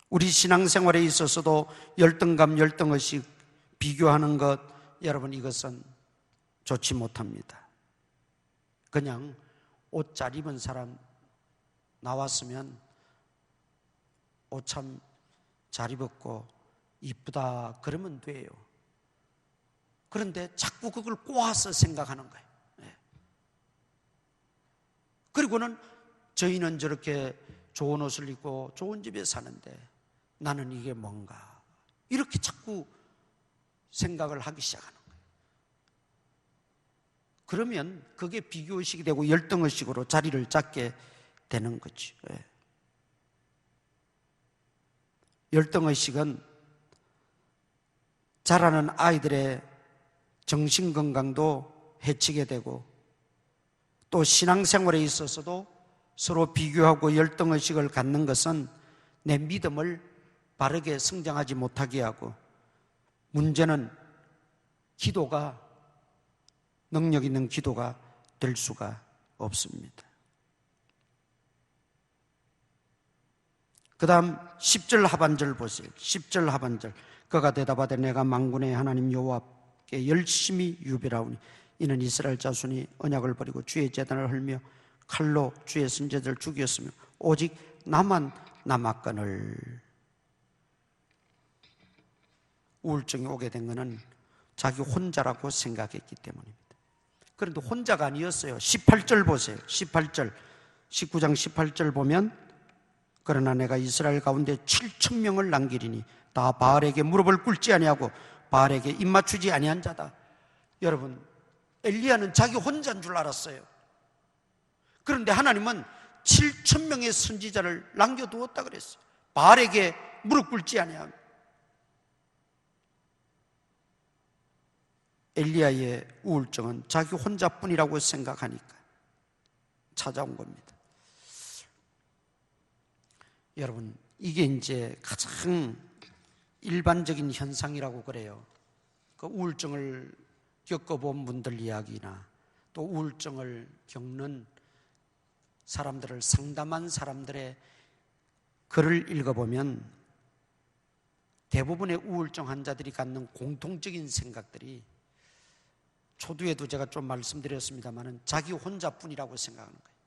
우리 신앙생활에 있어서도 열등감, 열등의식 비교하는 것, 여러분 이것은 좋지 못합니다. 그냥 옷 잘 입은 사람 나왔으면 옷 참 잘 입었고 이쁘다 그러면 돼요. 그런데 자꾸 그걸 꼬아서 생각하는 거예요. 그리고는 저희는 저렇게 좋은 옷을 입고 좋은 집에 사는데 나는 이게 뭔가 이렇게 자꾸 생각을 하기 시작하는 거예요. 그러면 그게 비교의식이 되고 열등의식으로 자리를 잡게 되는 거죠. 열등의식은 자라는 아이들의 정신건강도 해치게 되고 또 신앙생활에 있어서도 서로 비교하고 열등의식을 갖는 것은 내 믿음을 바르게 성장하지 못하게 하고 문제는 기도가 능력 있는 기도가 될 수가 없습니다. 그 다음 10절 하반절 보세요. 10절 하반절. 그가 대답하되 내가 만군의 하나님 여호와께 열심히 유별하오니 이는 이스라엘 자손이 언약을 버리고 주의 제단을 헐며 칼로 주의 선지자들을 죽였으며 오직 나만 남았거늘. 우울증이 오게 된 것은 자기 혼자라고 생각했기 때문입니다. 그런데 혼자가 아니었어요. 18절 보세요. 18절 19장 18절 보면 그러나 내가 이스라엘 가운데 7,000명을 남기리니 다 바알에게 무릎을 꿇지 아니하고 바알에게 입맞추지 아니한 자다. 여러분, 엘리야는 자기 혼자인 줄 알았어요. 그런데 하나님은 7,000명의 선지자를 남겨두었다 그랬어요. 바알에게 무릎 꿇지 아니하고. 엘리야의 우울증은 자기 혼자뿐이라고 생각하니까 찾아온 겁니다. 여러분, 이게 이제 가장 일반적인 현상이라고 그래요. 그 우울증을 겪어본 분들 이야기나 또 우울증을 겪는 사람들을 상담한 사람들의 글을 읽어보면 대부분의 우울증 환자들이 갖는 공통적인 생각들이, 초두에도 제가 좀 말씀드렸습니다마는 자기 혼자뿐이라고 생각하는 거예요.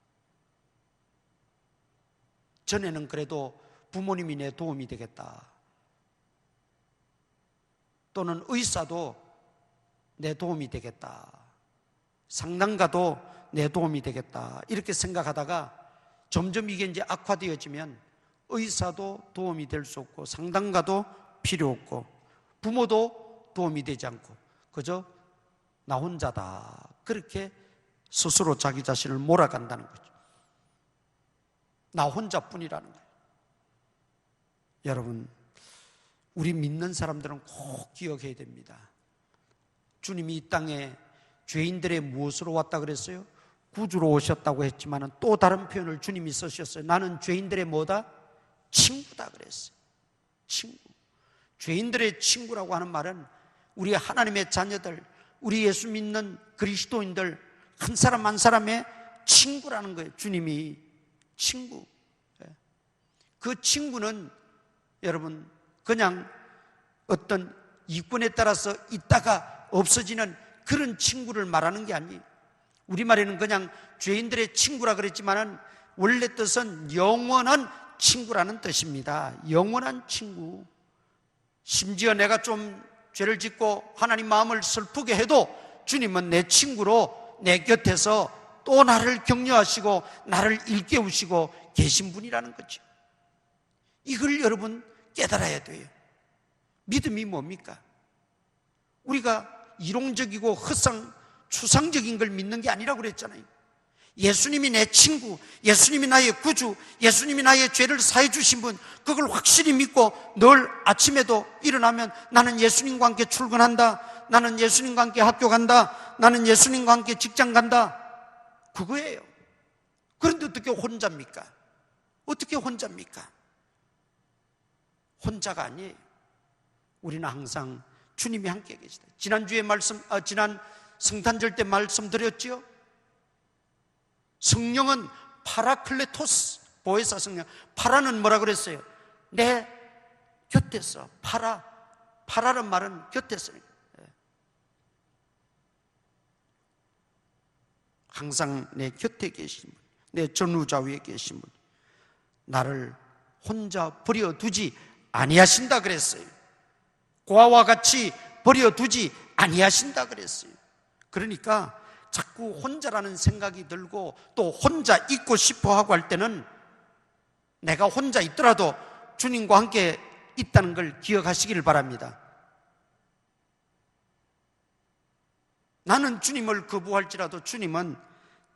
전에는 그래도 부모님이 내 도움이 되겠다, 또는 의사도 내 도움이 되겠다, 상담가도 내 도움이 되겠다, 이렇게 생각하다가 점점 이게 이제 악화되어지면 의사도 도움이 될 수 없고 상담가도 필요 없고 부모도 도움이 되지 않고 그저 나 혼자다, 그렇게 스스로 자기 자신을 몰아간다는 거죠. 나 혼자뿐이라는 거예요. 여러분, 우리 믿는 사람들은 꼭 기억해야 됩니다. 주님이 이 땅에 죄인들의 무엇으로 왔다 그랬어요? 구주로 오셨다고 했지만 또 다른 표현을 주님이 쓰셨어요. 나는 죄인들의 뭐다? 친구다 그랬어요. 친구. 죄인들의 친구라고 하는 말은 우리 하나님의 자녀들, 우리 예수 믿는 그리스도인들 한 사람 한 사람의 친구라는 거예요. 주님이 친구. 그 친구는 여러분 그냥 어떤 이권에 따라서 있다가 없어지는 그런 친구를 말하는 게 아니에요. 우리말에는 그냥 죄인들의 친구라 그랬지만은 원래 뜻은 영원한 친구라는 뜻입니다. 영원한 친구. 심지어 내가 좀 죄를 짓고 하나님 마음을 슬프게 해도 주님은 내 친구로 내 곁에서 또 나를 격려하시고 나를 일깨우시고 계신 분이라는 거죠. 이걸 여러분 깨달아야 돼요. 믿음이 뭡니까? 우리가 이론적이고 추상적인 걸 믿는 게 아니라고 그랬잖아요. 예수님이 내 친구, 예수님이 나의 구주, 예수님이 나의 죄를 사해 주신 분, 그걸 확실히 믿고 늘 아침에도 일어나면 나는 예수님과 함께 출근한다, 나는 예수님과 함께 학교 간다, 나는 예수님과 함께 직장 간다, 그거예요. 그런데 어떻게 혼자입니까? 어떻게 혼자입니까? 혼자가 아니에요. 우리는 항상 주님이 함께 계시다. 지난 성탄절 때 말씀드렸죠. 성령은 파라클레토스, 보혜사 성령. 파라는 뭐라 그랬어요? 내 곁에서. 파라는 말은 곁에서. 항상 내 곁에 계신 분, 내 전우좌우에 계신 분, 나를 혼자 버려두지 아니하신다 그랬어요. 고아와 같이 버려두지 아니하신다 그랬어요. 그러니까 자꾸 혼자라는 생각이 들고 또 혼자 있고 싶어 하고 할 때는 내가 혼자 있더라도 주님과 함께 있다는 걸 기억하시기를 바랍니다. 나는 주님을 거부할지라도 주님은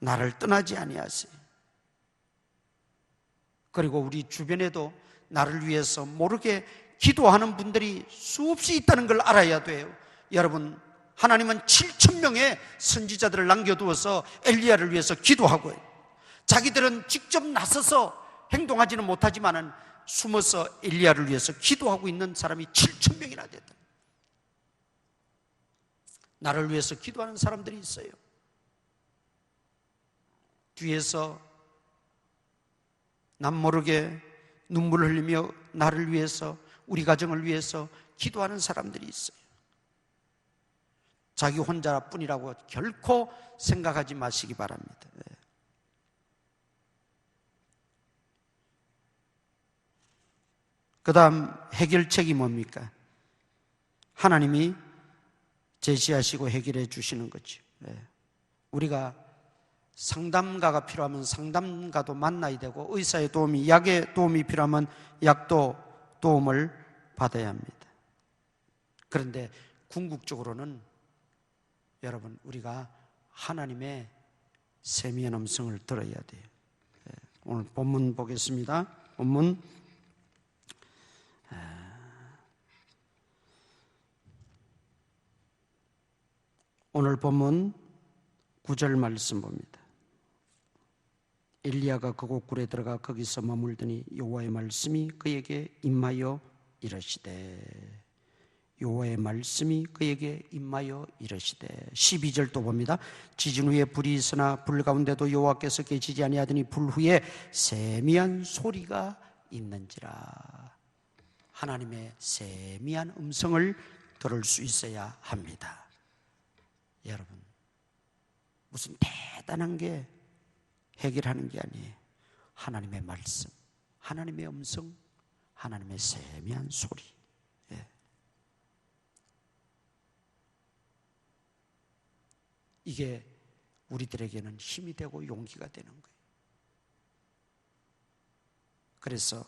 나를 떠나지 아니하세요. 그리고 우리 주변에도 나를 위해서 모르게 기도하는 분들이 수없이 있다는 걸 알아야 돼요. 여러분, 하나님은 7,000명의 선지자들을 남겨두어서 엘리야를 위해서 기도하고요. 자기들은 직접 나서서 행동하지는 못하지만은 숨어서 엘리야를 위해서 기도하고 있는 사람이 7,000명이나 됐다. 나를 위해서 기도하는 사람들이 있어요. 뒤에서 남 모르게 눈물을 흘리며 나를 위해서, 우리 가정을 위해서 기도하는 사람들이 있어요. 자기 혼자뿐이라고 결코 생각하지 마시기 바랍니다. 그 다음 해결책이 뭡니까? 하나님이 제시하시고 해결해 주시는 거죠. 우리가 상담가가 필요하면 상담가도 만나야 되고, 의사의 도움이, 약의 도움이 필요하면 약도 도움을 받아야 합니다. 그런데 궁극적으로는 여러분, 우리가 하나님의 세미한 음성을 들어야 돼요. 오늘 본문 보겠습니다. 본문 오늘 본문 9절 말씀 봅니다. 엘리야가 그곳 굴에 들어가 거기서 머물더니 여호와의 말씀이 그에게 임하여 이르시되, 여호와의 말씀이 그에게 임하여 이르시되. 12절 또 봅니다. 지진 후에 불이 있으나 불 가운데도 여호와께서 계시지 아니하더니 불 후에 세미한 소리가 있는지라. 하나님의 세미한 음성을 들을 수 있어야 합니다. 여러분, 무슨 대단한 게 해결하는 게 아니에요. 하나님의 말씀, 하나님의 음성, 하나님의 세미한 소리. 예. 이게 우리들에게는 힘이 되고 용기가 되는 거예요. 그래서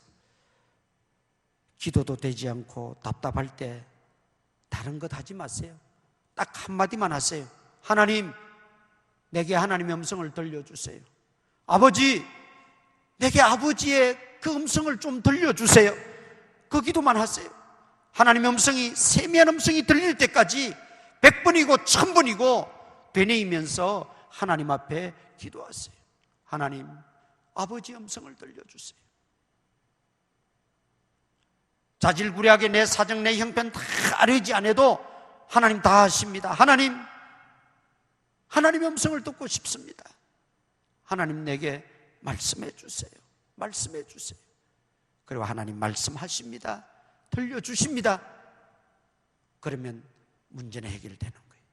기도도 되지 않고 답답할 때 다른 것 하지 마세요. 딱 한마디만 하세요. 하나님, 내게 하나님의 음성을 들려주세요. 아버지, 내게 아버지의 그 음성을 좀 들려주세요. 그 기도만 하세요. 하나님의 음성이, 세미한 음성이 들릴 때까지 100번이고 1000번이고 되뇌이면서 하나님 앞에 기도하세요. 하나님, 아버지의 음성을 들려주세요. 자질구레하게 내 사정, 내 형편 다 알지 않아도 하나님 다 아십니다. 하나님, 하나님의 음성을 듣고 싶습니다. 하나님, 내게 말씀해 주세요. 말씀해 주세요. 그리고 하나님 말씀하십니다. 들려주십니다. 그러면 문제는 해결되는 거예요.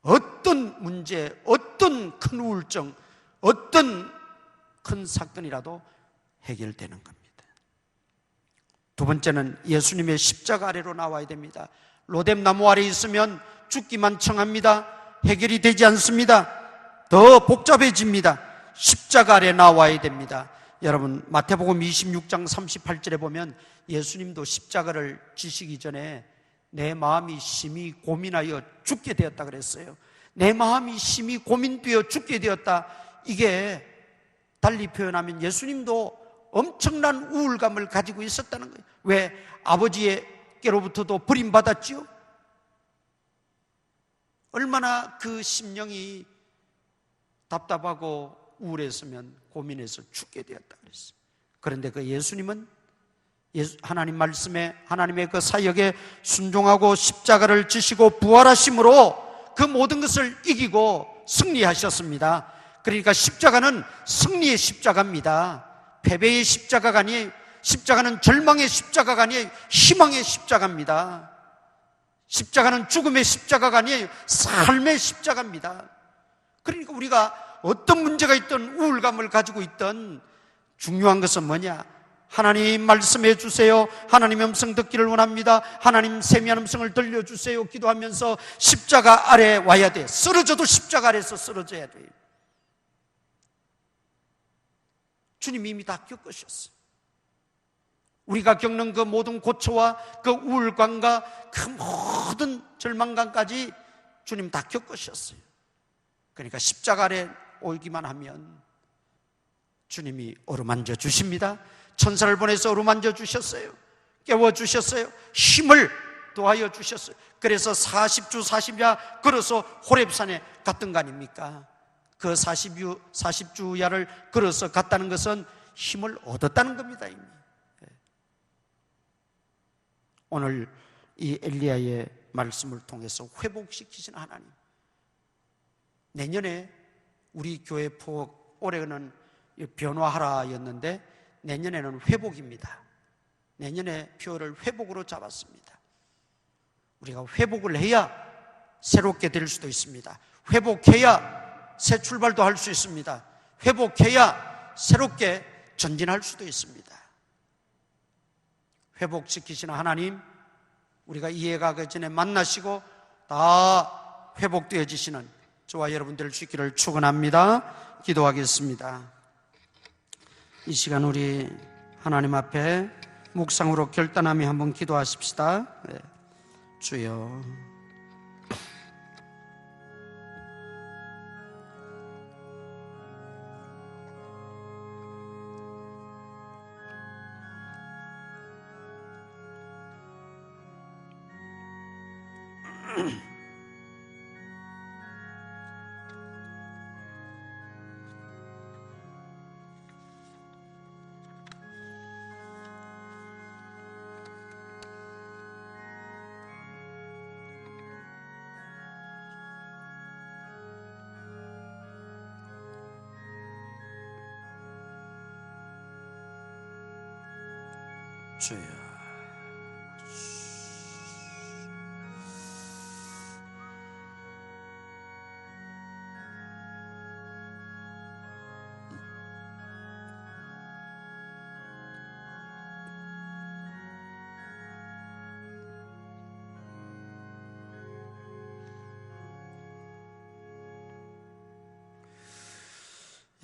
어떤 문제, 어떤 큰 우울증, 어떤 큰 사건이라도 해결되는 겁니다. 두 번째는 예수님의 십자가 아래로 나와야 됩니다. 로뎀나무 아래 있으면 죽기만 청합니다. 해결이 되지 않습니다. 더 복잡해집니다. 십자가 아래 나와야 됩니다. 여러분, 마태복음 26장 38절에 보면 예수님도 십자가를 지시기 전에 내 마음이 심히 고민하여 죽게 되었다 그랬어요. 내 마음이 심히 고민되어 죽게 되었다. 이게 달리 표현하면 예수님도 엄청난 우울감을 가지고 있었다는 거예요. 왜? 아버지께로부터도 버림받았지요. 얼마나 그 심령이 답답하고 우울했으면 고민해서 죽게 되었다 그랬어요. 그런데 그 예수님은 하나님 말씀에, 하나님의 그 사역에 순종하고 십자가를 지시고 부활하심으로 그 모든 것을 이기고 승리하셨습니다. 그러니까 십자가는 승리의 십자가입니다. 패배의 십자가가 아니에요. 십자가는 절망의 십자가가 아니에요. 희망의 십자가입니다. 십자가는 죽음의 십자가가 아니에요. 삶의 십자가입니다. 그러니까 우리가 어떤 문제가 있든 우울감을 가지고 있든 중요한 것은 뭐냐? 하나님 말씀해 주세요. 하나님의 음성 듣기를 원합니다. 하나님 세미한 음성을 들려주세요. 기도하면서 십자가 아래 와야 돼. 쓰러져도 십자가 아래에서 쓰러져야 돼요. 주님이 이미 다 겪으셨어요. 우리가 겪는 그 모든 고초와 그 우울감과 그 모든 절망감까지 주님 다 겪으셨어요. 그러니까 십자가 아래 오기만 하면 주님이 어루만져 주십니다. 천사를 보내서 어루만져 주셨어요. 깨워주셨어요. 힘을 더하여 주셨어요. 그래서 40주 40야 걸어서 호렙산에 갔던 거 아닙니까? 그 40주야를 걸어서 갔다는 것은 힘을 얻었다는 겁니다. 이미. 오늘 이 엘리야의 말씀을 통해서 회복시키신 하나님, 내년에 우리 교회 포 올해는 변화하라였는데 내년에는 회복입니다. 내년에 표를 회복으로 잡았습니다. 우리가 회복을 해야 새롭게 될 수도 있습니다. 회복해야 새 출발도 할 수 있습니다. 회복해야 새롭게 전진할 수도 있습니다. 회복시키시는 하나님, 우리가 이해가기 전에 만나시고 다 회복되어지시는 저와 여러분 될 수 있기를 축원합니다. 기도하겠습니다. 이 시간 우리 하나님 앞에 묵상으로 결단하며 한번 기도하십시다. 네. 주여, 주여.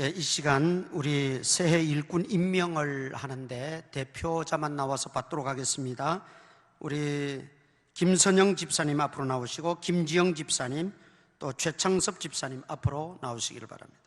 이 시간 우리 새해 일꾼 임명을 하는데 대표자만 나와서 받도록 하겠습니다. 우리 김선영 집사님 앞으로 나오시고 김지영 집사님 또 최창섭 집사님 앞으로 나오시기를 바랍니다.